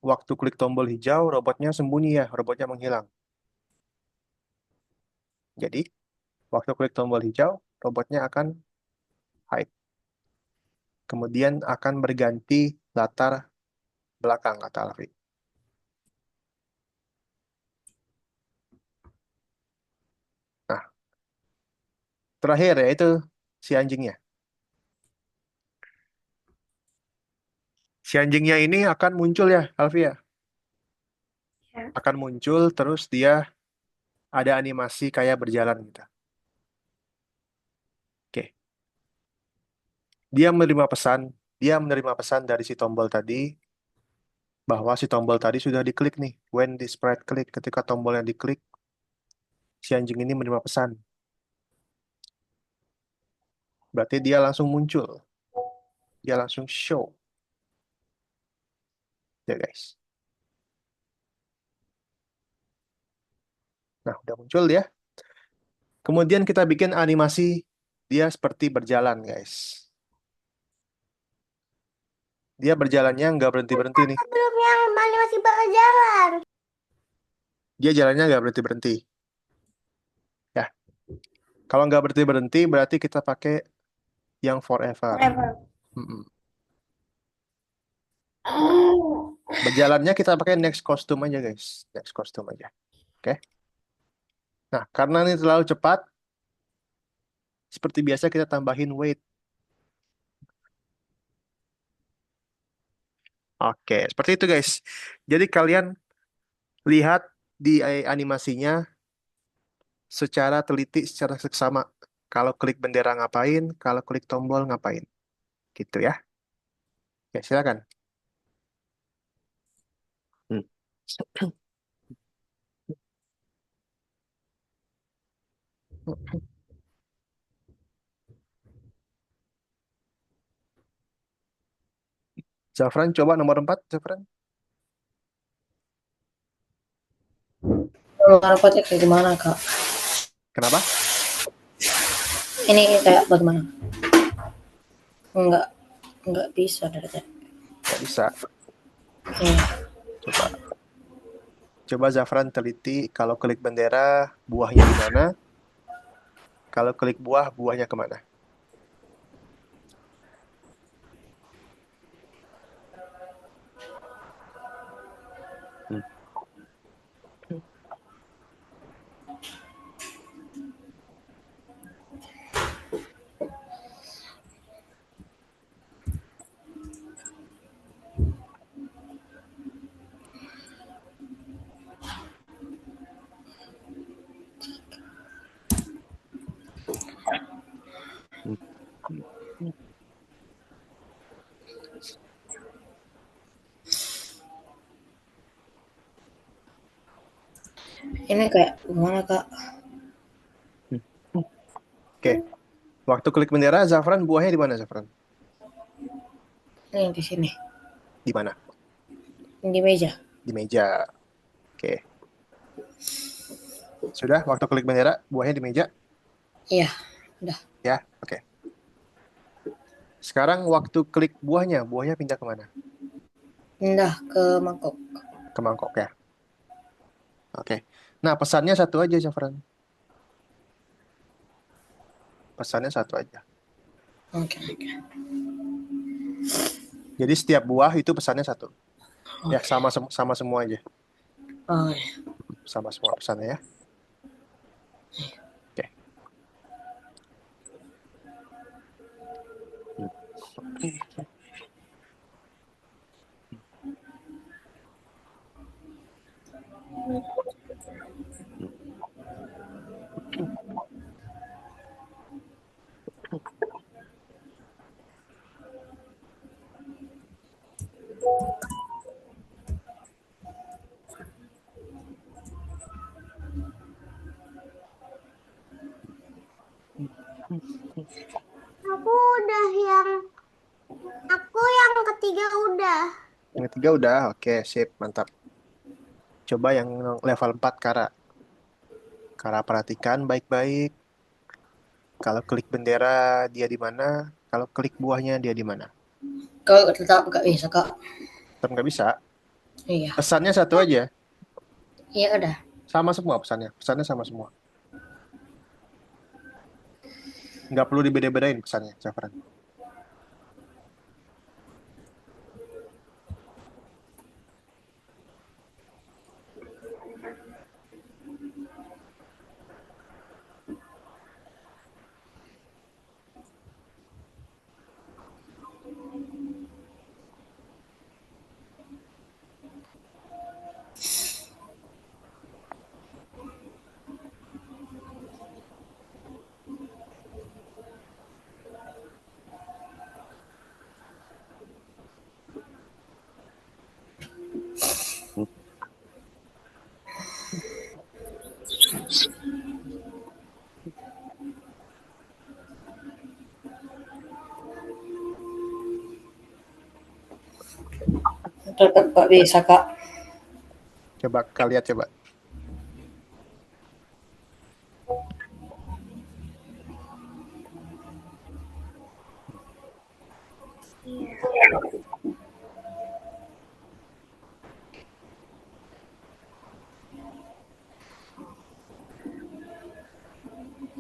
Speaker 1: waktu klik tombol hijau robotnya sembunyi ya, robotnya menghilang. Jadi waktu klik tombol hijau robotnya akan hide. Kemudian akan berganti latar belakang kata Alfi. Nah, terakhir yaitu si anjingnya. Si anjingnya ini akan muncul ya, Alfi ya.
Speaker 2: Ya.
Speaker 1: Akan muncul terus dia ada animasi kayak berjalan gitu. Oke. Dia menerima pesan dari si tombol tadi bahwa si tombol tadi sudah diklik nih. When the sprite click, ketika tombolnya diklik, si anjing ini menerima pesan. Berarti dia langsung muncul. Dia langsung show. Ya guys. Nah, udah muncul dia. Kemudian kita bikin animasi dia seperti berjalan guys. Dia berjalannya nggak berhenti-berhenti nih.
Speaker 2: Sebelum yang masih berjalan.
Speaker 1: Dia jalannya nggak berhenti-berhenti. Ya, kalau nggak berhenti-berhenti berarti kita pakai yang forever.
Speaker 2: Forever.
Speaker 1: Mm-mm.
Speaker 2: Oh.
Speaker 1: Berjalannya kita pakai next costume aja guys. Next costume aja. Oke. Nah, karena ini terlalu cepat, seperti biasa kita tambahin wait. Oke, seperti itu guys. Jadi kalian lihat di animasinya secara teliti, secara seksama. Kalau klik bendera ngapain, kalau klik tombol ngapain. Gitu ya. Oke, silakan. Hmm. Zafran, coba nomor 4, Zafran.
Speaker 3: Kalau rapotnya kayak gimana, Kak?
Speaker 1: Kenapa?
Speaker 3: Ini kayak bagaimana? Enggak, enggak bisa dari tadi.
Speaker 1: Nggak bisa.
Speaker 3: Iya.
Speaker 1: Coba. Coba Zafran teliti kalau klik bendera, buahnya di mana. Kalau klik buah, buahnya kemana. Hmm. Hmm. Hmm.
Speaker 3: Ini kayak gimana, Kak?
Speaker 1: Hmm. Oke. Waktu klik bendera, Zafran buahnya di mana, Zafran?
Speaker 3: Ini di sini,
Speaker 1: Di mana?
Speaker 3: di meja.
Speaker 1: Di meja. Oke. Sudah, waktu klik bendera, buahnya di meja?
Speaker 3: Iya, udah.
Speaker 1: Ya, oke. Sekarang waktu klik buahnya, buahnya pindah kemana?
Speaker 3: Pindah ke mangkok.
Speaker 1: Ke mangkok ya. Oke. Nah, pesannya satu aja, Zafran. Pesannya satu aja.
Speaker 3: Oke, oke.
Speaker 1: Jadi setiap buah itu pesannya satu. Ya,
Speaker 3: Oke.
Speaker 1: sama semua aja.
Speaker 3: Oh, iya.
Speaker 1: Sama semua pesannya ya. Oke. Hmm. Oke.
Speaker 2: Aku udah yang Aku yang ketiga udah.
Speaker 1: Yang ketiga udah, oke, sip, mantap. Coba yang level 4 Kara. Kara perhatikan baik-baik. Kalau klik bendera dia di mana? Kalau klik buahnya dia di mana?
Speaker 3: Kak tetap gak bisa kak.
Speaker 1: Tetap nggak bisa.
Speaker 3: Iya.
Speaker 1: Pesannya satu aja.
Speaker 3: Iya udah.
Speaker 1: Sama semua pesannya. Pesannya sama semua. Nggak perlu dibeda-bedain pesannya, Zafran.
Speaker 3: Tetap gak bisa kak.
Speaker 1: Coba kalian lihat coba.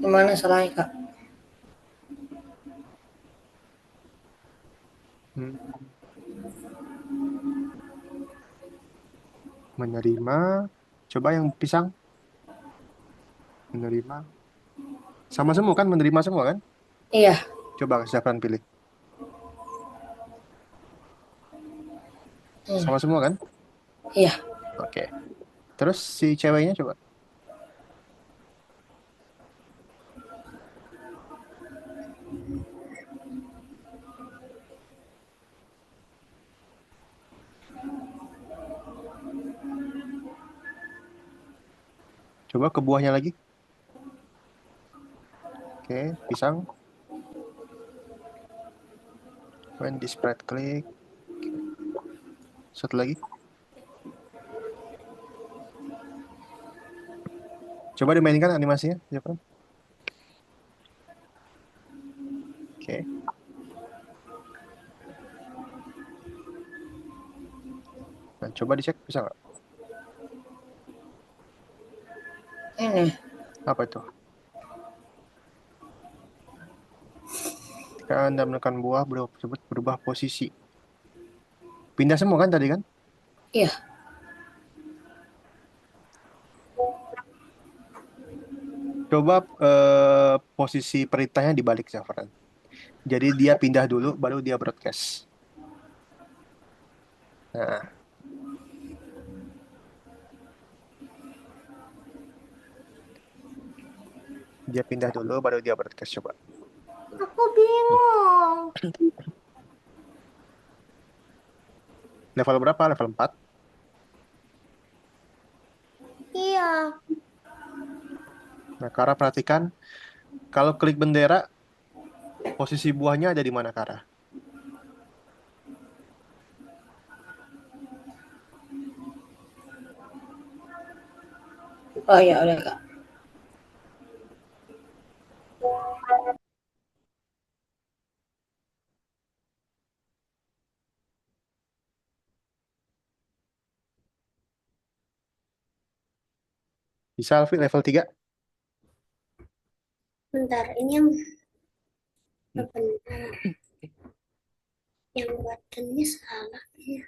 Speaker 3: Gimana salahnya kak?
Speaker 1: Hmm. Menerima. Coba yang pisang. Menerima. Sama semua kan? Menerima semua kan?
Speaker 3: Iya.
Speaker 1: Coba Zafran pilih.
Speaker 3: Hmm.
Speaker 1: Sama semua kan?
Speaker 3: Iya.
Speaker 1: Oke. Terus si ceweknya coba. Coba ke buahnya lagi. Oke, pisang. When this spread click. Oke. Satu lagi. Coba dimainkan animasinya, Zafran. Oke. Nah, coba dicek bisa nggak?
Speaker 3: Ini.
Speaker 1: Apa itu? Ketika Anda menekan buah, buah tersebut berubah posisi. Pindah semua kan tadi kan?
Speaker 3: Iya.
Speaker 1: Coba posisi perintahnya dibalik, Zafran. Jadi dia pindah dulu, baru dia broadcast. Nah, dia pindah dulu, baru dia broadcast. Coba.
Speaker 2: Aku bingung.
Speaker 1: Level berapa? Level 4.
Speaker 2: Iya.
Speaker 1: Nah, Kara perhatikan. Kalau klik bendera, posisi buahnya ada di mana, Kara?
Speaker 3: Oh iya udah kak.
Speaker 1: Bisa, Alfi, level 3.
Speaker 2: Bentar, ini yang benar. Yang buttonnya salah. Ya.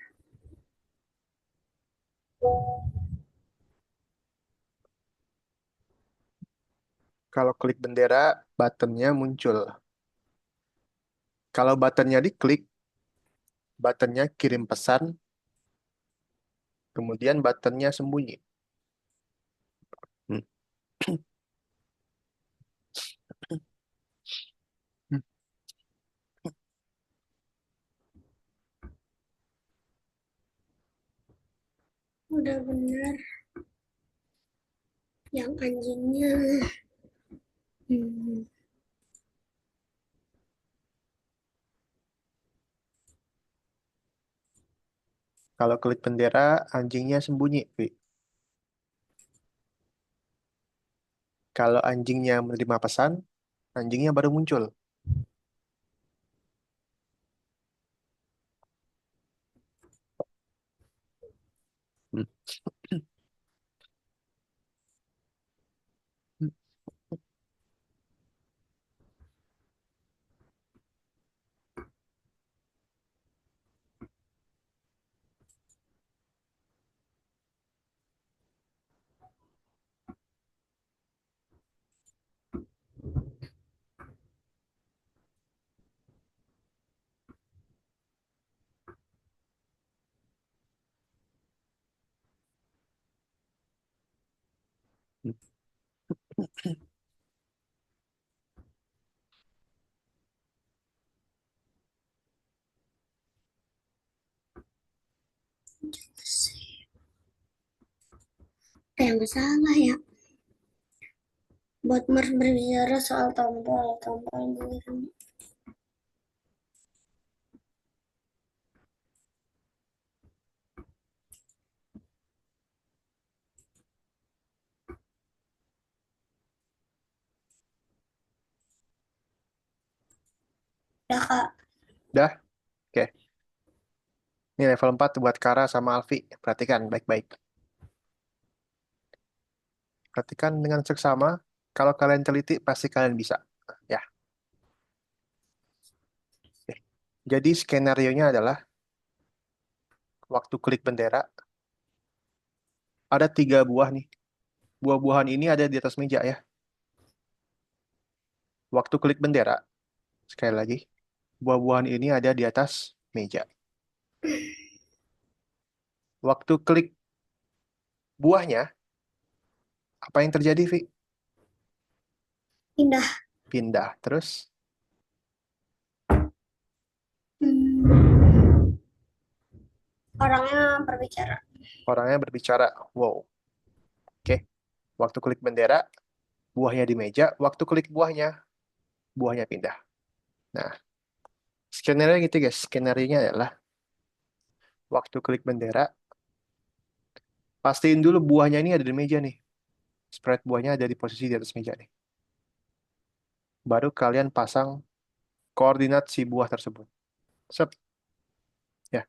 Speaker 1: Kalau klik bendera, buttonnya muncul. Kalau buttonnya diklik, buttonnya kirim pesan, kemudian buttonnya sembunyi. Hmm. Hmm.
Speaker 2: Udah benar. Yang anjingnya. Hmm.
Speaker 1: Kalau klik bendera, anjingnya sembunyi, Vi. Kalau anjingnya menerima pesan, anjingnya baru muncul. Hmm.
Speaker 2: Masalah ya. Buat berbicara soal tombol, tombol biru. Udah kak,
Speaker 1: Dah? Oke. Ini level 4 buat Kara sama Alfi. Perhatikan baik-baik. Perhatikan dengan seksama. Kalau kalian teliti, pasti kalian bisa. Ya. Oke. Jadi skenario-nya adalah waktu klik bendera, ada 3 buah nih. Buah-buahan ini ada di atas meja ya. Waktu klik bendera, sekali lagi, buah-buahan ini ada di atas meja. Waktu klik buahnya, apa yang terjadi, Vi?
Speaker 2: pindah.
Speaker 1: Pindah. Terus
Speaker 2: Hmm, orangnya berbicara.
Speaker 1: orangnya berbicara. Wow. Oke. Waktu klik bendera, buahnya di meja. Waktu klik buahnya, buahnya pindah. Nah, skenario gitu guys. Skenario-nya adalah waktu klik bendera, pastiin dulu buahnya ini ada di meja nih. Spread buahnya ada di posisi di atas meja nih. Baru kalian pasang koordinat si buah tersebut. Sep. Ya.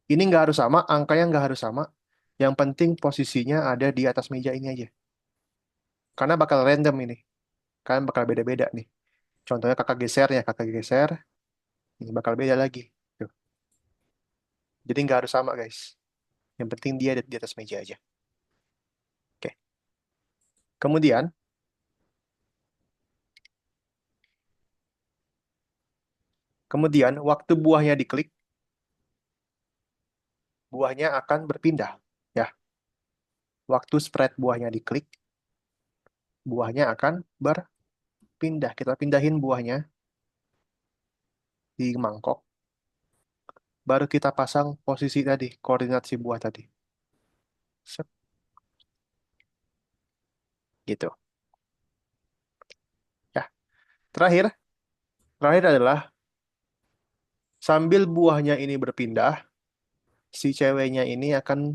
Speaker 1: Ini nggak harus sama, angkanya nggak harus sama. Yang penting posisinya ada di atas meja ini aja. Karena bakal random ini. Kalian bakal beda-beda nih. Contohnya kakak geser, ini bakal beda lagi. Tuh. Jadi nggak harus sama guys. Yang penting dia ada di atas meja aja. Oke. Kemudian waktu buahnya diklik, buahnya akan berpindah. Ya, waktu spread buahnya diklik, buahnya akan berpindah. Kita pindahin buahnya di mangkok. Baru kita pasang posisi tadi, koordinat si buah tadi. Sep, gitu. Ya, terakhir, terakhir adalah sambil buahnya ini berpindah, si ceweknya ini akan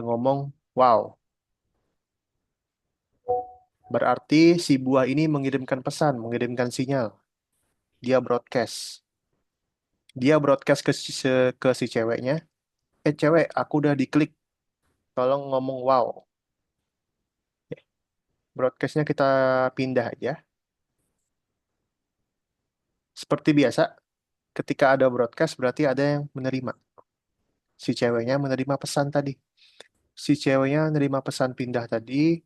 Speaker 1: ngomong, wow. Berarti si buah ini mengirimkan pesan, mengirimkan sinyal. Dia broadcast. Dia broadcast ke si ceweknya. Cewek, aku udah diklik. Tolong ngomong wow. Broadcastnya kita pindah aja. Seperti biasa, ketika ada broadcast berarti ada yang menerima. Si ceweknya menerima pesan tadi. Si ceweknya menerima pesan pindah tadi,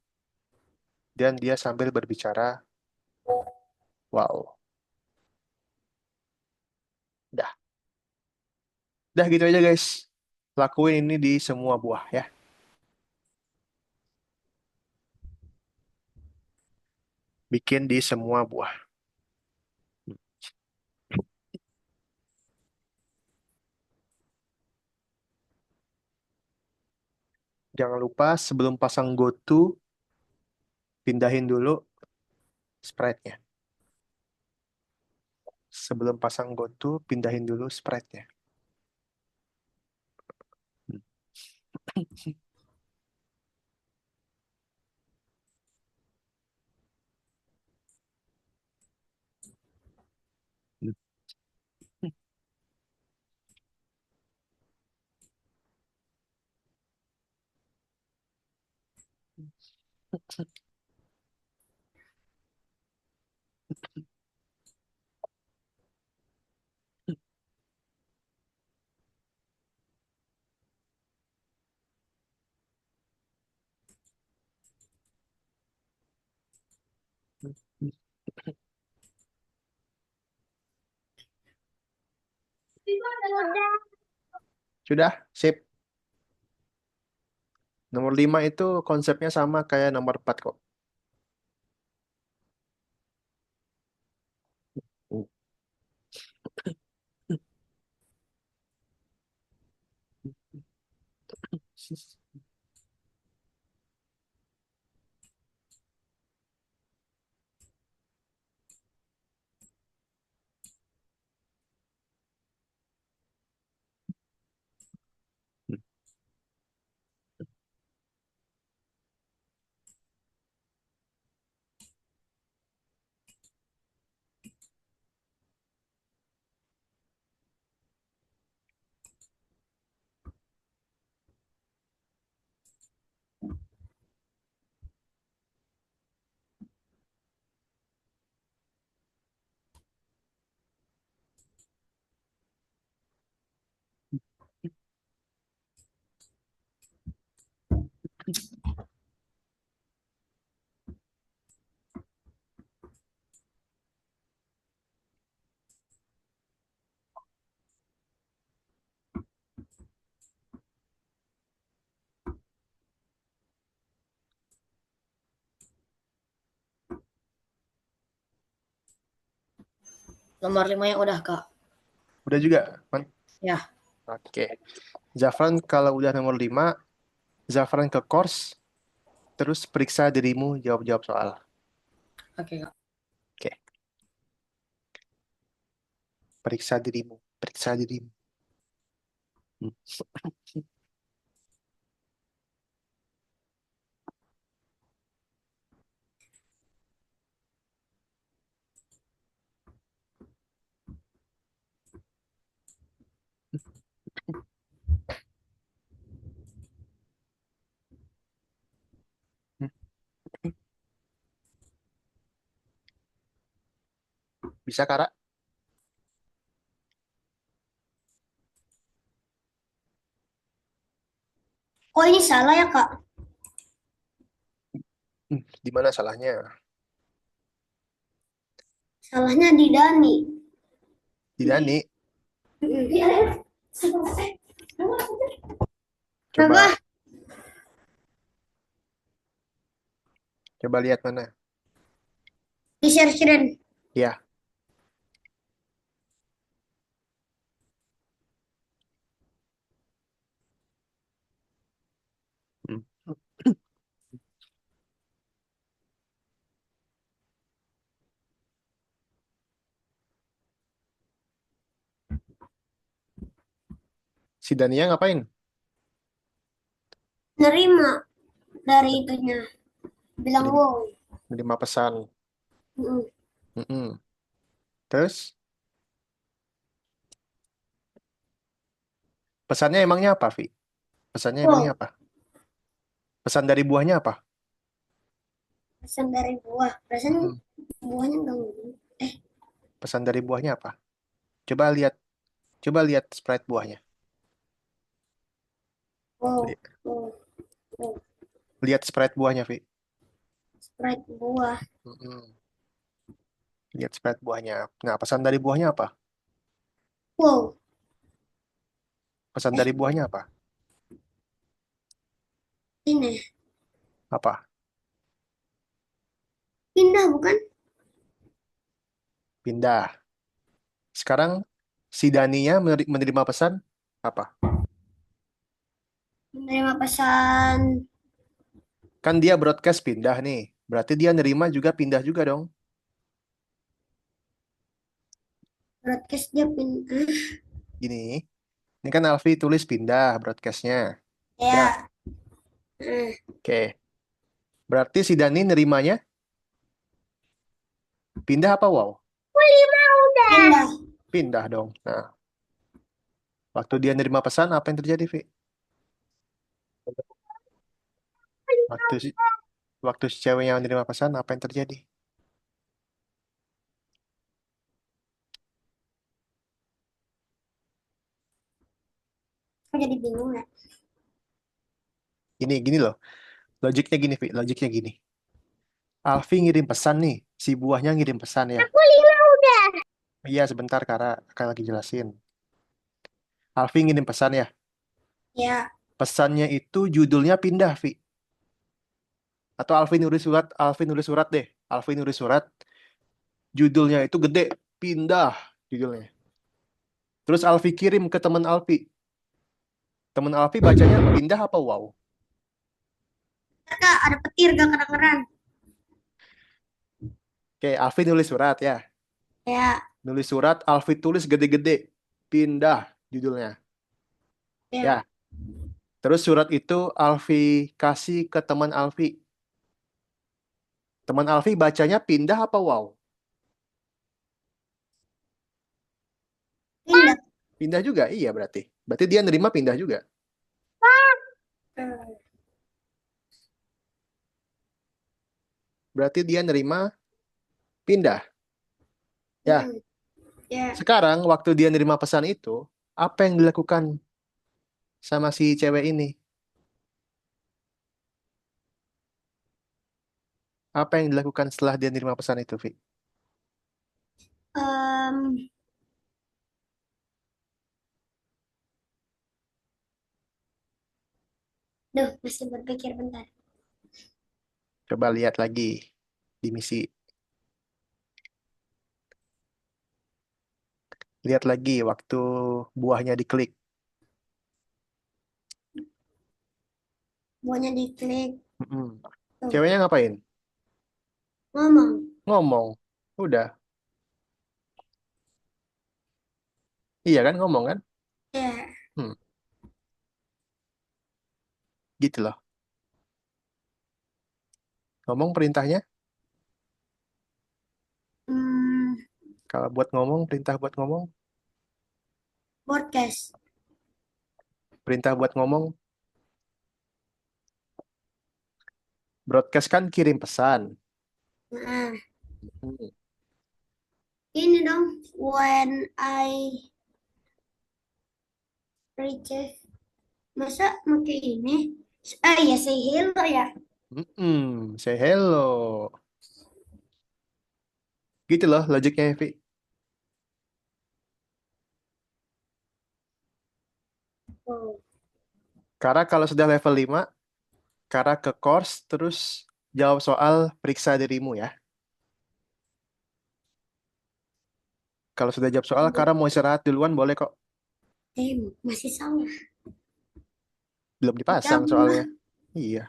Speaker 1: dan dia sambil berbicara, wow. Dah, dah gitu aja guys. Lakuin ini di semua buah ya. Bikin di semua buah. Jangan lupa sebelum pasang GoTo, pindahin dulu spreadnya. Sebelum pasang GoTo, pindahin dulu spreadnya.
Speaker 2: Udah.
Speaker 1: Sudah, sip. Nomor 5 itu konsepnya sama kayak nomor 4 kok.
Speaker 3: Nomor 5 yang udah, Kak.
Speaker 1: Udah juga, Man?
Speaker 3: Ya,
Speaker 1: Oke. Zafran kalau udah nomor 5, Zafran ke course, terus periksa dirimu jawab-jawab soal.
Speaker 3: oke, Kak.
Speaker 1: Oke, periksa dirimu, periksa dirimu. Hmm. Bisa, Kara?
Speaker 2: Oh ini salah ya Kak?
Speaker 1: Di mana salahnya?
Speaker 2: Salahnya di Dani.
Speaker 1: Di Dani. Coba,
Speaker 2: Apa?
Speaker 1: coba lihat mana.
Speaker 2: Di share screen.
Speaker 1: Ya. Hmm. Si Dania ngapain?
Speaker 2: Nerima dari itunya. Bilang
Speaker 1: Menerima,
Speaker 2: wow.
Speaker 1: menerima pesan.
Speaker 2: Mm-mm.
Speaker 1: Mm-mm. Terus, pesannya emangnya apa, Vi? Pesannya emangnya
Speaker 2: Wow.
Speaker 1: apa? Pesan dari buahnya apa?
Speaker 2: Pesan dari buah. Perasaan
Speaker 1: Mm-mm.
Speaker 2: buahnya enggak ngomong. Eh,
Speaker 1: Pesan dari buahnya apa? Coba lihat, coba lihat sprite buahnya.
Speaker 2: wow.
Speaker 1: Li-
Speaker 2: Wow. Wow.
Speaker 1: Lihat sprite buahnya, Vi.
Speaker 2: Sprite buah.
Speaker 1: Mm-mm. Lihat sprite buahnya. Nah, pesan dari buahnya apa?
Speaker 2: Wow.
Speaker 1: Pesan
Speaker 2: Eh,
Speaker 1: dari buahnya apa?
Speaker 2: ini.
Speaker 1: Apa?
Speaker 2: Pindah bukan?
Speaker 1: Pindah. Sekarang si Dania menerima pesan apa?
Speaker 2: Menerima pesan
Speaker 1: Kan dia broadcast pindah nih. Berarti dia nerima juga pindah juga dong.
Speaker 2: broadcast dia pindah.
Speaker 1: Gini, ini kan Alfi tulis pindah broadcastnya.
Speaker 2: Ya.
Speaker 1: Udah. Oke. Berarti si Dani nerimanya pindah apa wow?
Speaker 2: 5 udah. Pindah.
Speaker 1: Pindah dong. Nah, waktu dia nerima pesan, apa yang terjadi, Vi? Waktu si, waktu si cewek yang nerima pesan, apa yang terjadi?
Speaker 2: Aku jadi bingung ya.
Speaker 1: Gini loh. Logiknya gini, Vi. Logiknya gini. Alfi ngirim pesan nih. Si buahnya ngirim pesan ya.
Speaker 2: Aku 5 udah.
Speaker 1: Iya, sebentar, Kara. Akan lagi jelasin. Alfi ngirim pesan ya.
Speaker 2: Ya.
Speaker 1: Pesannya itu judulnya pindah, Vi. Atau Alfi nulis surat deh. Alfi nulis surat, judulnya itu gede, pindah judulnya. Terus Alfi kirim ke teman Alfi. Teman Alfi bacanya pindah apa wow?
Speaker 2: Kak, ada petir gak kedengeran?
Speaker 1: Oke, Alfi nulis surat ya.
Speaker 2: Ya.
Speaker 1: Nulis surat, Alfi tulis gede-gede, pindah judulnya.
Speaker 2: Ya.
Speaker 1: Ya. Terus surat itu Alfi kasih ke teman Alfi. Teman Alfi bacanya pindah apa wow?
Speaker 2: Pindah.
Speaker 1: Pindah juga, iya berarti. Berarti dia nerima pindah juga. Berarti dia nerima pindah. Ya.
Speaker 2: Ya.
Speaker 1: Sekarang waktu dia nerima pesan itu, apa yang dilakukan sama si cewek ini? Apa yang dilakukan setelah dia nerima pesan itu, Vi?
Speaker 2: Em, Duh, masih berpikir bentar.
Speaker 1: Coba lihat lagi di misi. Lihat lagi waktu buahnya diklik.
Speaker 2: Buahnya diklik.
Speaker 1: Mm-mm.
Speaker 2: Tuh,
Speaker 1: Ceweknya ngapain?
Speaker 2: ngomong.
Speaker 1: Ngomong. Udah. Iya kan ngomong kan?
Speaker 2: Ya.
Speaker 1: Hmm, gitu loh. Ngomong perintahnya.
Speaker 2: Hmm,
Speaker 1: Kalau buat ngomong, perintah buat ngomong.
Speaker 2: Podcast.
Speaker 1: Perintah buat ngomong. Broadcast kan kirim pesan.
Speaker 2: Nah,
Speaker 1: Hmm.
Speaker 2: ini dong. When I receive. Masa pakai ini? Ya say hello ya.
Speaker 1: Mm-mm. Say hello. Gitu loh logiknya, Vi.
Speaker 2: Oh.
Speaker 1: Karena kalau sudah level 5, Kara ke course, terus jawab soal periksa dirimu ya. Kalau sudah jawab soal, Kara mau istirahat duluan, boleh kok.
Speaker 2: Masih salah.
Speaker 1: Belum dipasang
Speaker 2: Gabung lah.
Speaker 1: soalnya. Iya,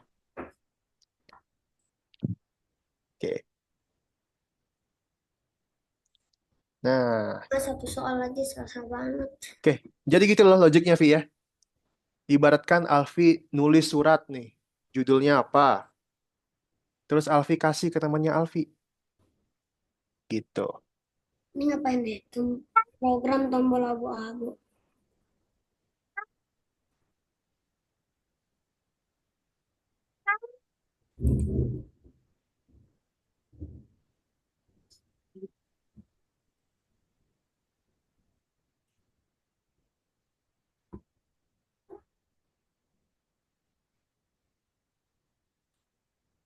Speaker 1: oke. Nah,
Speaker 2: Satu soal lagi susah banget.
Speaker 1: oke. Jadi gitu loh logiknya, Vi ya. Ibaratkan Alfi nulis surat nih. Judulnya apa? Terus Alfi kasih ke temannya Alfi. Gitu.
Speaker 2: Ini ngapain deh? Program tombol abu-abu.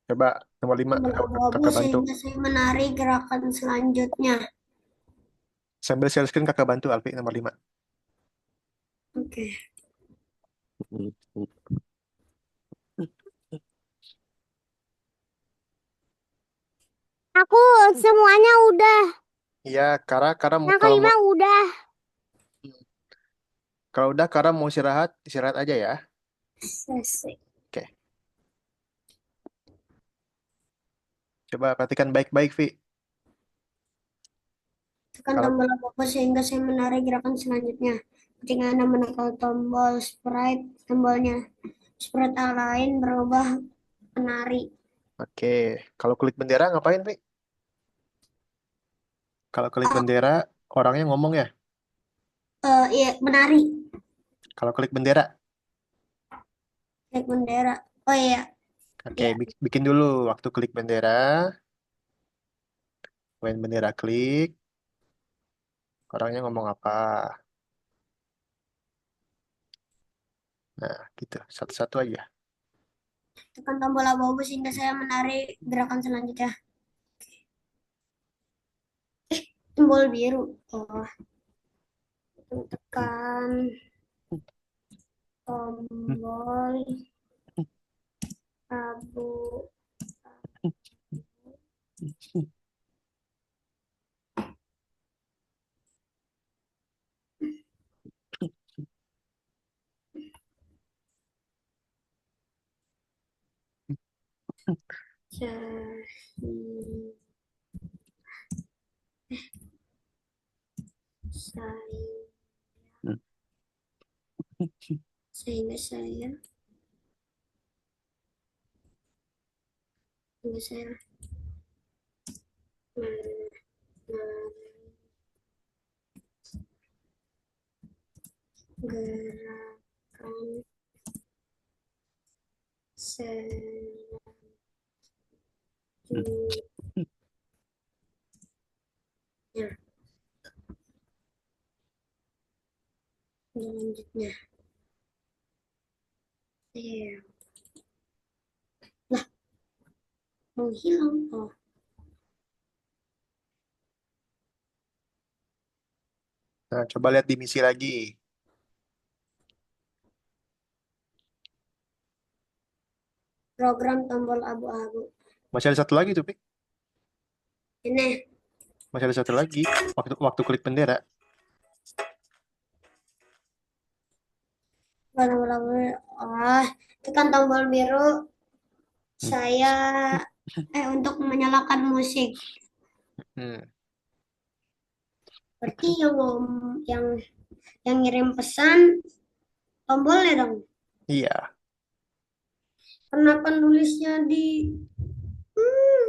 Speaker 1: Coba nomor 5,
Speaker 2: Tombol abu-abu
Speaker 1: kakak bantu.
Speaker 2: sehingga saya menari gerakan selanjutnya.
Speaker 1: Sambil share screen kakak bantu Alfi nomor 5.
Speaker 2: Oke. Aku semuanya udah.
Speaker 1: Iya, Kara mau
Speaker 2: Yang
Speaker 1: kalau
Speaker 2: kelima
Speaker 1: mau
Speaker 2: udah.
Speaker 1: kalau udah Kara mau istirahat, istirahat aja ya.
Speaker 2: Selesai.
Speaker 1: Oke. Coba perhatikan baik-baik, Vi.
Speaker 2: Tekan
Speaker 1: Kalau
Speaker 2: tombol abu-abu sehingga saya menari gerakan selanjutnya. Ketika Anda menekan tombol sprite, tombolnya Sprite lain berubah menari.
Speaker 1: Oke. Kalau klik bendera ngapain, Vi? Kalau klik bendera, orangnya ngomong ya.
Speaker 2: Iya, menari.
Speaker 1: Kalau klik bendera.
Speaker 2: Naik bendera. Oh iya,
Speaker 1: Oke,
Speaker 2: iya.
Speaker 1: bikin dulu waktu klik bendera. Main bendera klik. Orangnya ngomong apa? Nah, gitu. Satu-satu aja.
Speaker 2: Tekan tombol abu-abu sehingga saya menari gerakan selanjutnya. Tombol biru. Oh, tekan tombol abu. Saya, saya, sehingga saya, sehingga saya gerakan selanjutnya. Iya. Lah, menghilang. Oh,
Speaker 1: Nah, coba lihat di misi lagi.
Speaker 2: program tombol abu-abu.
Speaker 1: Masih ada satu lagi tuh, Pi.
Speaker 2: Ini
Speaker 1: Masih ada satu lagi. Waktu klik bendera.
Speaker 2: tombol abu. Oh, tekan tombol biru.
Speaker 1: Hmm.
Speaker 2: Saya untuk menyalakan musik.
Speaker 1: Hmm.
Speaker 2: Berarti yang yang ngirim pesan tombolnya dong.
Speaker 1: Iya.
Speaker 2: Kenapa nulisnya di hmm,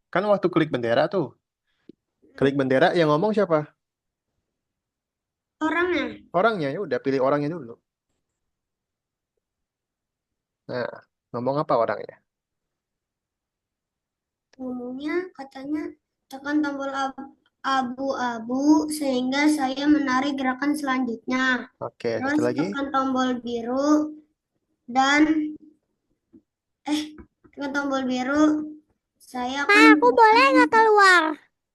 Speaker 1: Kan waktu klik bendera tuh. Klik bendera yang ngomong siapa?
Speaker 2: orangnya?
Speaker 1: Orangnya, ya udah pilih orangnya dulu. Nah, ngomong apa orangnya?
Speaker 2: Ngomongnya katanya tekan tombol abu-abu sehingga saya menari gerakan selanjutnya.
Speaker 1: Oke,
Speaker 2: Terus
Speaker 1: satu lagi.
Speaker 2: tekan tombol biru dan tekan tombol biru. Saya akan aku boleh nggak keluar?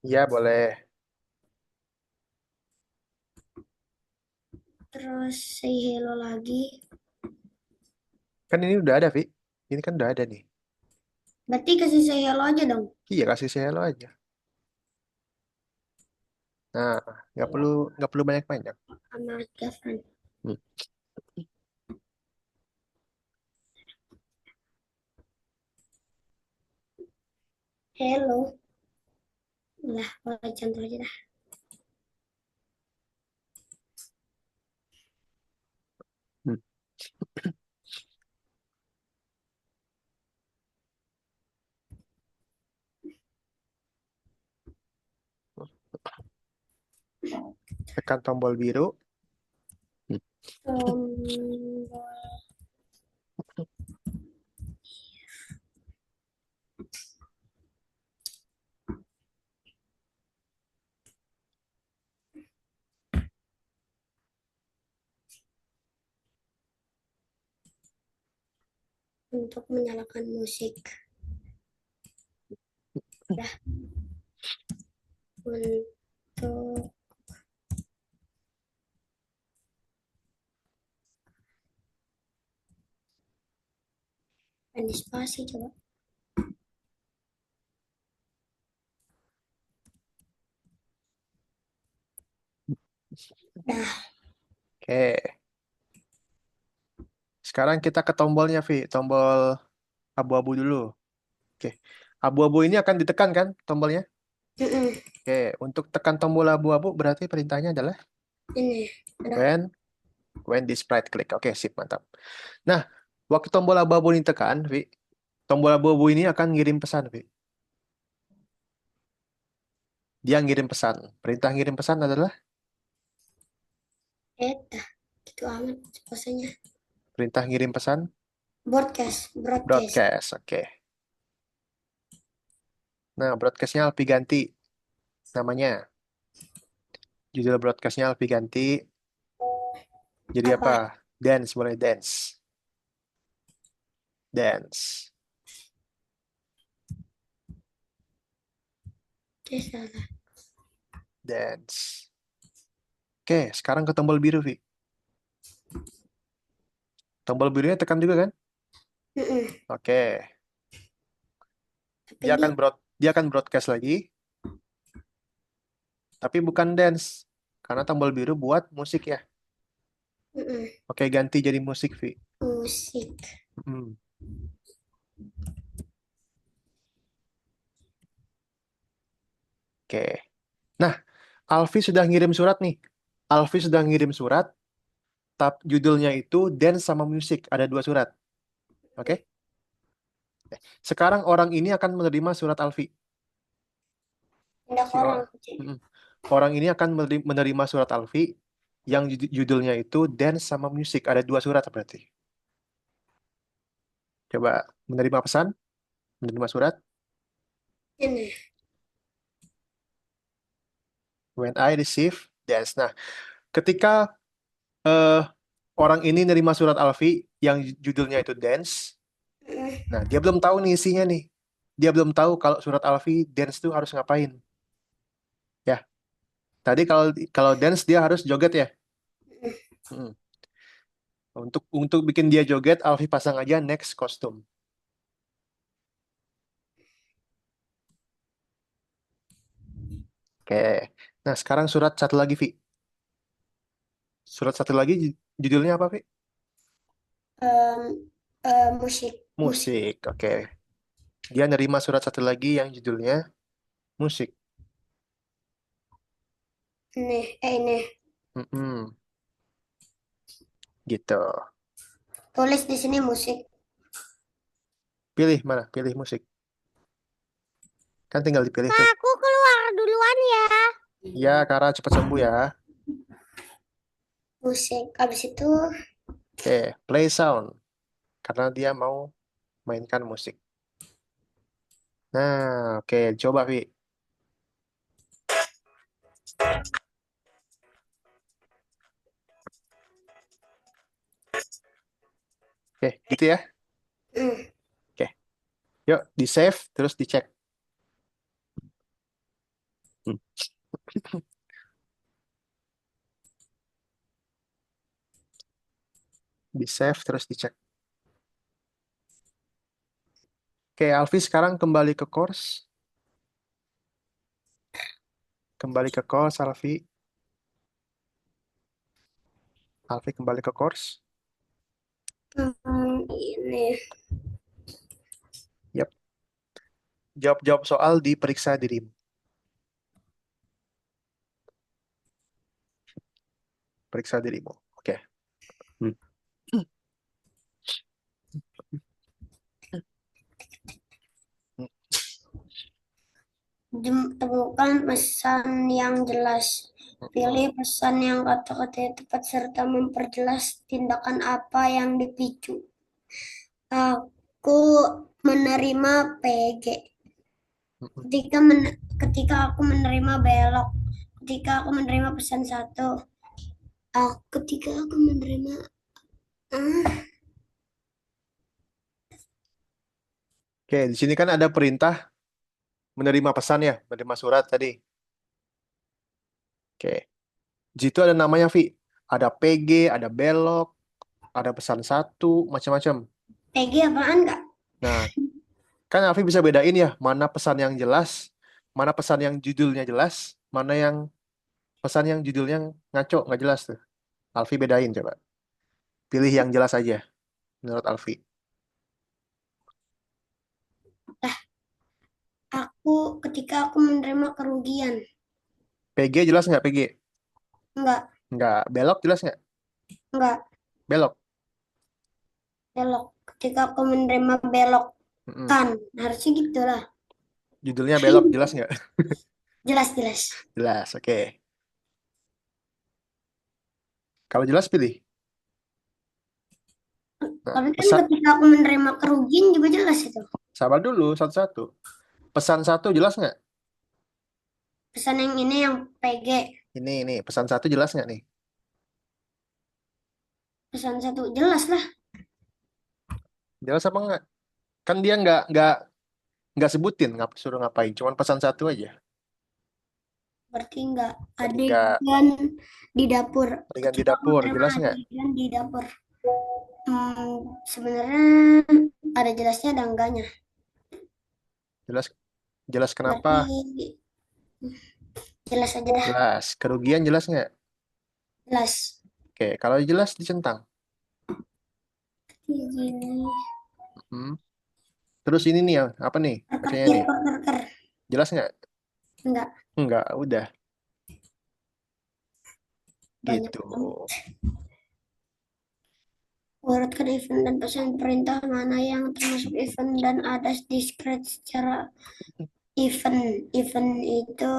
Speaker 1: Iya, boleh.
Speaker 2: Terus say hello lagi.
Speaker 1: Kan ini udah ada, Vi. Ini kan udah ada nih.
Speaker 2: Berarti kasih say hello aja dong.
Speaker 1: Iya, kasih saya hello aja. Nah, nggak perlu nggak perlu banyak-banyak.
Speaker 2: Sama girlfriend.
Speaker 1: Hmm.
Speaker 2: Hello. Lah, boleh contoh aja dah.
Speaker 1: Hmm. Tekan tombol biru. Hmm.
Speaker 2: Tombol untuk menyalakan musik. Dah, untuk spasi coba. Dah,
Speaker 1: Oke. Sekarang kita ke tombolnya, Vi. Tombol abu-abu dulu. Oke. Abu-abu ini akan ditekan kan tombolnya?
Speaker 2: mm-mm.
Speaker 1: Oke. Untuk tekan tombol abu-abu berarti perintahnya adalah
Speaker 2: Ini. Ada.
Speaker 1: When when this sprite click. Oke, sip, mantap. Nah, waktu tombol abu-abu ini tekan, Vi, tombol abu-abu ini akan ngirim pesan, Vi. Dia ngirim pesan. Perintah ngirim pesan adalah
Speaker 2: Dah. Gitu amat bahasanya.
Speaker 1: perintah ngirim pesan
Speaker 2: Broadcast. Broadcast.
Speaker 1: broadcast. Oke. Nah, broadcastnya Alfi ganti namanya. Judul broadcastnya Alfi ganti jadi
Speaker 2: Apa?
Speaker 1: apa? Dance, boleh dance. Dance.
Speaker 2: Salah.
Speaker 1: Dance. Oke, sekarang ke tombol biru, Vi. Tombol birunya tekan juga kan? Oke.
Speaker 2: Tapi dia.
Speaker 1: Dia akan broadcast lagi, tapi bukan dance. Karena tombol biru buat musik ya. Oke, ganti jadi musik, Vi.
Speaker 2: Musik.
Speaker 1: Hmm. Oke. Nah, Alfi sudah ngirim surat nih. Alfi sudah ngirim surat, judulnya itu dance sama musik. Ada 2 surat. Oke? Sekarang orang ini akan menerima surat Alfi.
Speaker 2: Tindak
Speaker 1: Si
Speaker 2: orang.
Speaker 1: orang. Mm-mm. Orang ini akan menerima surat Alfi yang judulnya itu dance sama musik. Ada 2 surat berarti. Coba menerima pesan, menerima surat.
Speaker 2: Ini.
Speaker 1: When I receive dance. Nah, ketika eh, orang ini nerima surat Alfi yang judulnya itu dance, nah dia belum tahu nih isinya nih. Dia belum tahu kalau surat Alfi dance itu harus ngapain. Ya, tadi kalau kalau dance dia harus joget ya. Mm. Untuk bikin dia joget, Alfi pasang aja next costume. Oke. Nah, sekarang surat satu lagi, Vi. Surat satu lagi judulnya apa, Vi?
Speaker 2: Musik.
Speaker 1: Musik. Oke. Dia nerima surat satu lagi yang judulnya musik.
Speaker 2: Ini.
Speaker 1: Mm-mm. Gitu.
Speaker 2: Tulis di sini musik.
Speaker 1: Pilih mana? Pilih musik. Kan tinggal dipilih tuh.
Speaker 2: Aku keluar duluan ya.
Speaker 1: Ya, Kara cepat sembuh ya.
Speaker 2: Musik. Habis itu
Speaker 1: Oke, play sound. Karena dia mau mainkan musik. Nah, oke, coba, Vi. Oke, gitu ya. Oke, yuk di save terus dicek. Hmm. Di save terus dicek. Oke, Alfi sekarang kembali ke course. Kembali ke course, Alfi. Alfi kembali ke course.
Speaker 2: ini.
Speaker 1: Yap. Jawab-jawab soal diperiksa dirimu. Periksa dirimu. Oke. Hmm.
Speaker 2: Temukan pesan yang jelas. Pilih pesan yang kata-katanya tepat serta memperjelas tindakan apa yang dipicu. Aku menerima PG. Ketika aku menerima belok. Ketika aku menerima pesan satu. Ketika aku menerima
Speaker 1: Oke, di sini kan ada perintah menerima pesan ya, menerima surat tadi. Oke. Di situ ada namanya, Vi. Ada PG, ada belok, ada pesan satu, macam-macam.
Speaker 2: PG apaan kak?
Speaker 1: Nah, kan Alfi bisa bedain ya, mana pesan yang jelas, mana pesan yang judulnya jelas, mana yang pesan yang judulnya ngaco, nggak jelas tuh. Alfi bedain coba. Pilih yang jelas aja, menurut Alfi.
Speaker 2: Ketika aku menerima kerugian.
Speaker 1: PG jelas nggak PG?
Speaker 2: Enggak.
Speaker 1: Nggak. Belok jelas nggak?
Speaker 2: Enggak,
Speaker 1: Belok.
Speaker 2: belok. Ketika aku menerima belok
Speaker 1: Mm-mm.
Speaker 2: kan, harusnya gitu lah.
Speaker 1: Judulnya belok jelas nggak?
Speaker 2: Jelas, jelas.
Speaker 1: Jelas. Oke. Kalau jelas pilih. Nah,
Speaker 2: Tapi kan
Speaker 1: pesan.
Speaker 2: ketika aku menerima kerugian juga jelas itu.
Speaker 1: Sabar dulu satu-satu. Pesan satu jelas nggak?
Speaker 2: Pesan yang ini yang PG,
Speaker 1: Ini pesan satu jelas nggak nih?
Speaker 2: pesan satu jelas lah.
Speaker 1: Jelas apa nggak? Kan dia nggak sebutin suruh ngapain. Cuman pesan satu aja.
Speaker 2: Berarti enggak
Speaker 1: Berarti nggak
Speaker 2: adegan di dapur.
Speaker 1: adegan di
Speaker 2: Ketika aku
Speaker 1: dapur
Speaker 2: menerima
Speaker 1: jelas nggak?
Speaker 2: adegan di dapur. Sebenarnya ada jelasnya ada enggaknya.
Speaker 1: Jelas jelas kenapa?
Speaker 2: Berarti jelas aja dah.
Speaker 1: Jelas. Kerugian jelas nggak?
Speaker 2: Jelas.
Speaker 1: Oke. Kalau jelas dicentang.
Speaker 2: Gini.
Speaker 1: Hmm. Terus ini nih yang apa nih?
Speaker 2: Ker,
Speaker 1: Bacanya
Speaker 2: ker,
Speaker 1: nih.
Speaker 2: ker, ker.
Speaker 1: Jelas nggak?
Speaker 2: Enggak
Speaker 1: Nggak. Udah.
Speaker 2: banyak
Speaker 1: Gitu.
Speaker 2: banget. Urutkan event dan pesan perintah mana yang termasuk event dan ada diskret secara event. Event itu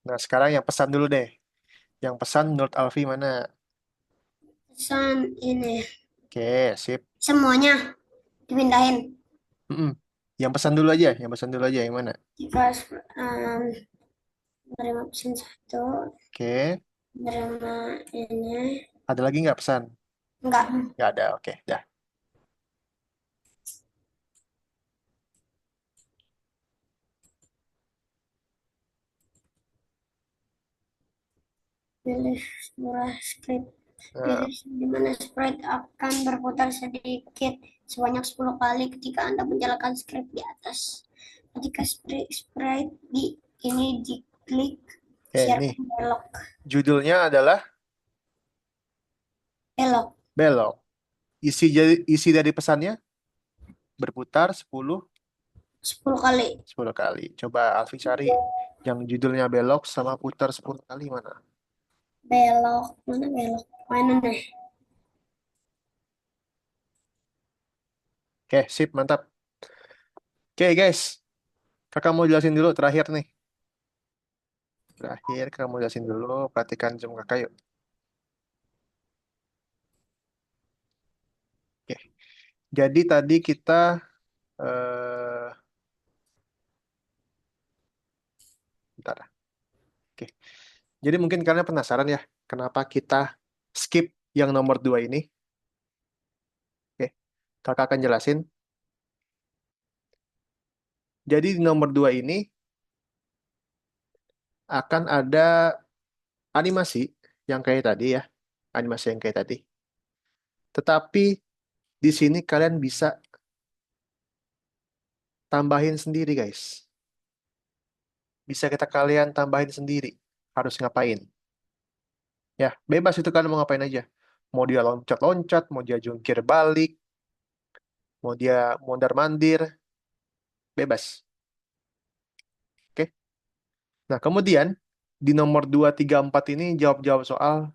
Speaker 1: Nah, sekarang yang pesan dulu deh. Yang pesan menurut Alfi mana?
Speaker 2: pesan ini.
Speaker 1: Oke, sip.
Speaker 2: Semuanya dipindahin.
Speaker 1: Mm-mm. Yang pesan dulu aja. Yang pesan dulu aja. Yang mana?
Speaker 2: Jika menerima pesan satu,
Speaker 1: Oke.
Speaker 2: menerima ini,
Speaker 1: Ada lagi nggak pesan?
Speaker 2: enggak.
Speaker 1: Nggak ada. Oke, dah.
Speaker 2: Pilih sebuah script.
Speaker 1: Nah,
Speaker 2: Pilih di mana sprite akan berputar sedikit sebanyak 10 kali ketika Anda menjalankan script di atas. Ketika sprite di ini diklik,
Speaker 1: oke, nih.
Speaker 2: siapkan belok.
Speaker 1: Judulnya adalah
Speaker 2: Belok
Speaker 1: belok. Isi dari pesannya berputar
Speaker 2: 10 kali.
Speaker 1: 10 kali. Coba Alfi cari yang judulnya belok sama putar 10 kali mana?
Speaker 2: Belok. Mana belok? Mana nih?
Speaker 1: Oke, sip, mantap. Oke, guys. Kakak mau jelasin dulu terakhir nih. Terakhir, kakak mau jelasin dulu. Perhatikan Zoom kakak yuk. Oke. Jadi tadi kita eh bentar. Oke. Jadi mungkin kalian penasaran ya, kenapa kita skip yang nomor 2 ini? Oke. Kakak akan jelasin. Jadi di nomor 2 ini akan ada animasi yang kayak tadi ya. Animasi yang kayak tadi. Tetapi di sini kalian bisa tambahin sendiri, guys. Bisa kita kalian tambahin sendiri. Harus ngapain? Ya, bebas itu kalian mau ngapain aja. Mau dia loncat-loncat, mau dia jungkir balik, mau dia mondar-mandir, bebas. Oke. Nah, kemudian di nomor 2, 3, 4 ini jawab-jawab soal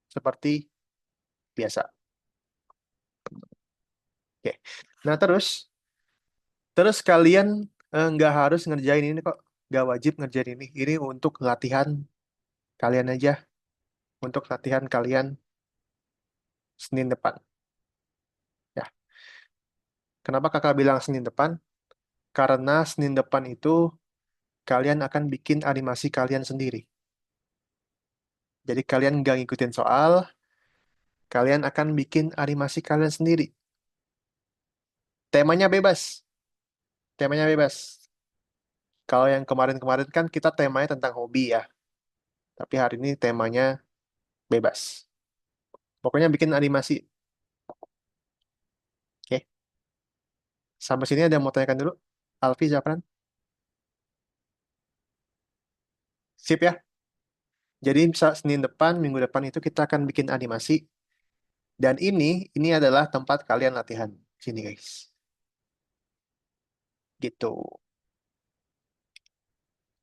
Speaker 1: seperti biasa. Oke. Nah, terus kalian nggak harus ngerjain ini kok. Nggak wajib ngerjain ini. Ini untuk latihan kalian aja. Untuk latihan kalian Senin depan. Ya. Kenapa kakak bilang Senin depan? Karena Senin depan itu kalian akan bikin animasi kalian sendiri. Jadi kalian nggak ngikutin soal, kalian akan bikin animasi kalian sendiri. Temanya bebas. Temanya bebas. Kalau yang kemarin-kemarin kan kita temanya tentang hobi ya. Tapi hari ini temanya bebas. Pokoknya bikin animasi. Oke. Sampai sini ada yang mau tanyakan dulu? Alfi, Zafran? Sip ya? Jadi bisa Senin depan, minggu depan itu kita akan bikin animasi. Dan ini adalah tempat kalian latihan. Sini guys. Gitu.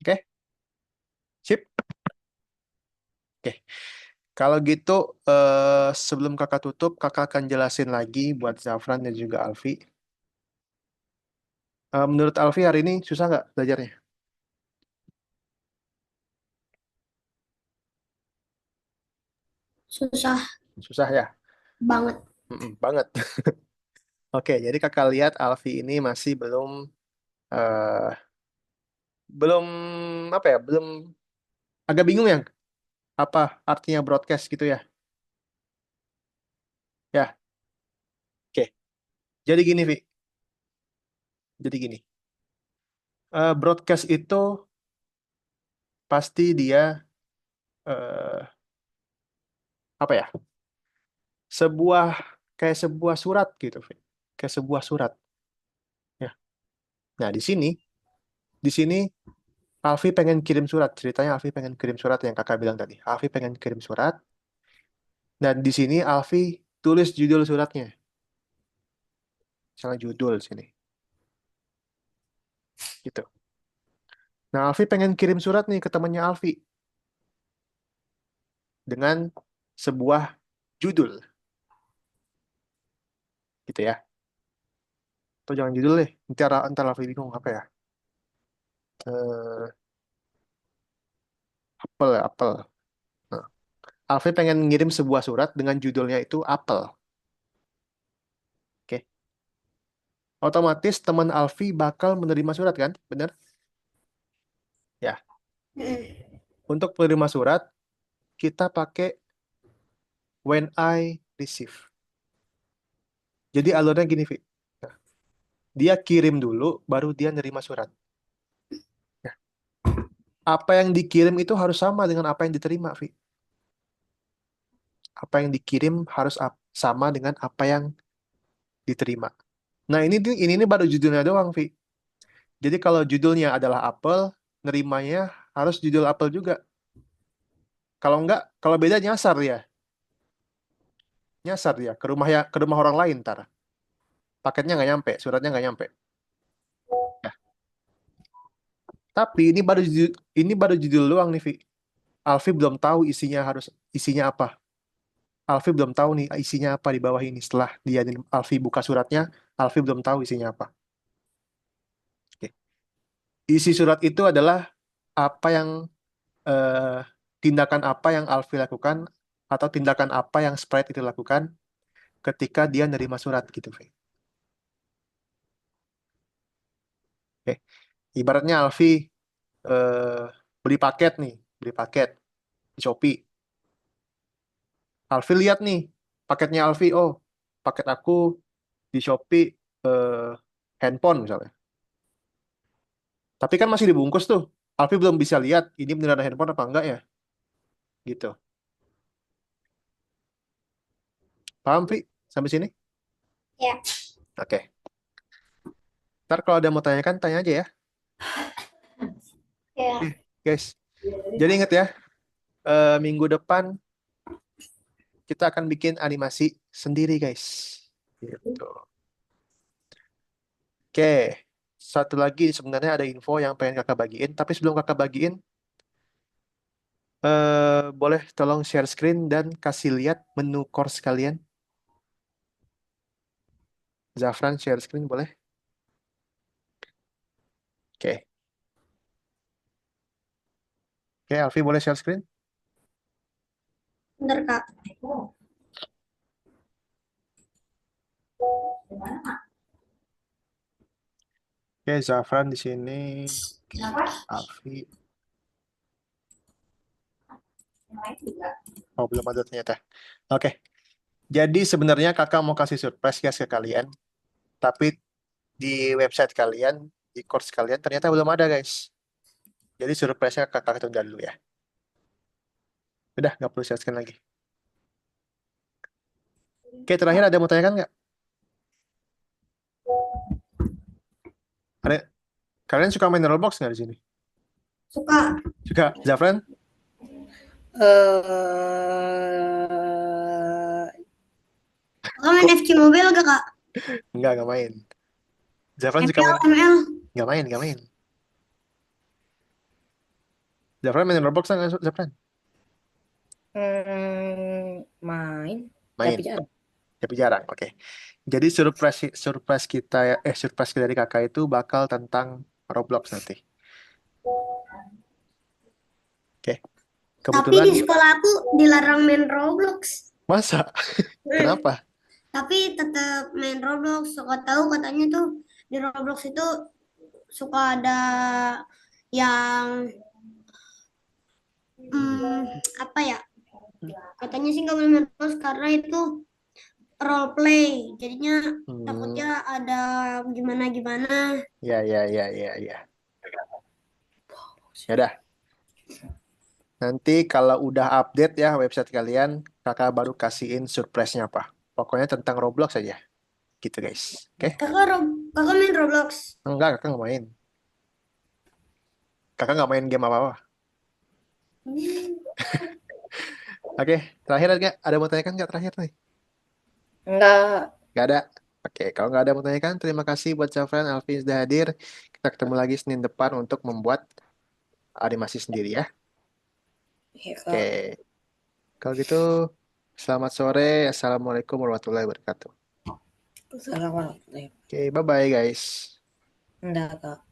Speaker 1: Oke? Oke, kalau gitu sebelum kakak tutup, kakak akan jelasin lagi buat Zafran dan juga Alfi. Menurut Alfi hari ini susah nggak belajarnya?
Speaker 2: Susah
Speaker 1: Susah ya?
Speaker 2: banget.
Speaker 1: Banget. Oke, jadi kakak lihat Alfi ini masih eh, belum apa ya? Belum agak bingung ya apa artinya broadcast gitu ya? Ya, oke. Jadi gini, Vi. Jadi gini. Broadcast itu pasti dia eh, apa ya? Sebuah kayak sebuah surat gitu, Vi. Kayak sebuah surat. Ya. Nah, di sini Alfi pengen kirim surat. Ceritanya Alfi pengen kirim surat yang kakak bilang tadi. Alfi pengen kirim surat. Dan di sini Alfi tulis judul suratnya. Misalnya judul sini. Gitu. Nah, Alfi pengen kirim surat nih ke temannya Alfi. Dengan sebuah judul. Gitu ya. Atau jangan judul deh. Ntar Alfi bingung apa ya. Eh, apel ya, apel. Nah, Alfi pengen ngirim sebuah surat dengan judulnya itu apel. Oke. Otomatis teman Alfi bakal menerima surat kan? Bener? Ya. Untuk penerima surat, kita pakai when I receive. Jadi alurnya gini, Vi. Nah, dia kirim dulu, baru dia nerima surat. Nah, apa yang dikirim itu harus sama dengan apa yang diterima, Vi. Apa yang dikirim harus sama dengan apa yang diterima. Nah, ini baru judulnya doang, Vi. Jadi kalau judulnya adalah apel, nerimanya harus judul apel juga. Kalau enggak, kalau beda nyasar ya. Nyasar dia ke rumah orang lain ntar. Paketnya nggak nyampe, suratnya nggak nyampe. Ya. Tapi ini baru judul doang nih, Vi. Alfi belum tahu isinya apa. Alfi belum tahu nih isinya apa di bawah ini. Setelah Alfi buka suratnya, Alfi belum tahu isinya apa. Oke. Isi surat itu adalah apa yang eh, tindakan apa yang Alfi lakukan atau tindakan apa yang Sprite itu lakukan ketika dia nerima surat gitu, Vi. Oke. Ibaratnya Alfi eh, beli paket nih, beli paket di Shopee. Alfi lihat nih paketnya Alfi, oh paket aku di Shopee handphone misalnya. Tapi kan masih dibungkus tuh. Alfi belum bisa lihat ini beneran handphone apa enggak ya. Gitu. Paham, Vi? Sampai sini?
Speaker 2: Ya.
Speaker 1: Oke. Ntar kalau ada mau tanyakan, tanya aja ya. Oke,
Speaker 2: Ya.
Speaker 1: guys. Jadi inget ya, minggu depan kita akan bikin animasi sendiri, guys. Gitu. Oke. Satu lagi sebenarnya ada info yang pengen kakak bagiin. Tapi sebelum kakak bagiin, boleh tolong share screen dan kasih lihat menu course kalian. Zafran share screen boleh? Oke. Oke, Alfi boleh share screen?
Speaker 2: Bentar, Kak.
Speaker 1: Oke, Zafran di sini.
Speaker 2: Kenapa?
Speaker 1: Alfi. Oh, belum ada ternyata. Oke. Jadi sebenarnya kakak mau kasih surprise guys ke kalian. Tapi di website kalian, di course kalian ternyata belum ada guys. Jadi surprise-nya kakak tunda dulu ya. Udah, nggak perlu share screen lagi. Oke, terakhir ada mau tanyakan nggak? Ada, kalian suka main Roblox nggak di sini?
Speaker 2: Suka.
Speaker 1: Suka, Zafran?
Speaker 2: Kakak main FC Mobile gak, Kak?
Speaker 1: Nggak main. Zafran suka
Speaker 2: ML,
Speaker 1: main?
Speaker 2: ML.
Speaker 1: Nggak main. Zafran main Roblox nggak, Zafran?
Speaker 3: Main,
Speaker 1: Main,
Speaker 3: tapi jarang.
Speaker 1: tapi jarang. Oke. Jadi surprise kita surprise dari kakak itu bakal tentang Roblox nanti. Oke.
Speaker 2: Tapi
Speaker 1: Kebetulan
Speaker 2: di sekolah aku dilarang main Roblox.
Speaker 1: masa?
Speaker 2: Hmm.
Speaker 1: Kenapa?
Speaker 2: Tapi tetap main Roblox. Suka tahu katanya tuh di Roblox itu suka ada yang hmm, apa ya? Katanya sih nggak boleh main Roblox karena itu role play. Jadinya takutnya
Speaker 1: Hmm,
Speaker 2: ada gimana-gimana.
Speaker 1: ya, ya, ya, ya, ya. Ya udah. Nanti kalau udah update ya website kalian, kakak baru kasihin surprise-nya apa. Pokoknya tentang Roblox aja. Gitu guys. Oke?
Speaker 2: Kakak main Roblox.
Speaker 1: Enggak, kakak nggak main. Kakak nggak main game apa-apa. Oke, terakhir ada mau tanyakan nggak terakhir nih?
Speaker 3: Enggak.
Speaker 1: Nggak ada. Oke, kalau nggak ada mau tanyakan, terima kasih buat Syafran, Alfi sudah hadir. Kita ketemu lagi Senin depan untuk membuat animasi sendiri ya.
Speaker 3: Iya, Kak.
Speaker 1: Oke, kalau gitu selamat sore. Assalamualaikum warahmatullahi wabarakatuh.
Speaker 3: Salam warahmatullahi.
Speaker 1: Oke, bye-bye guys.
Speaker 3: Enggak, Kak.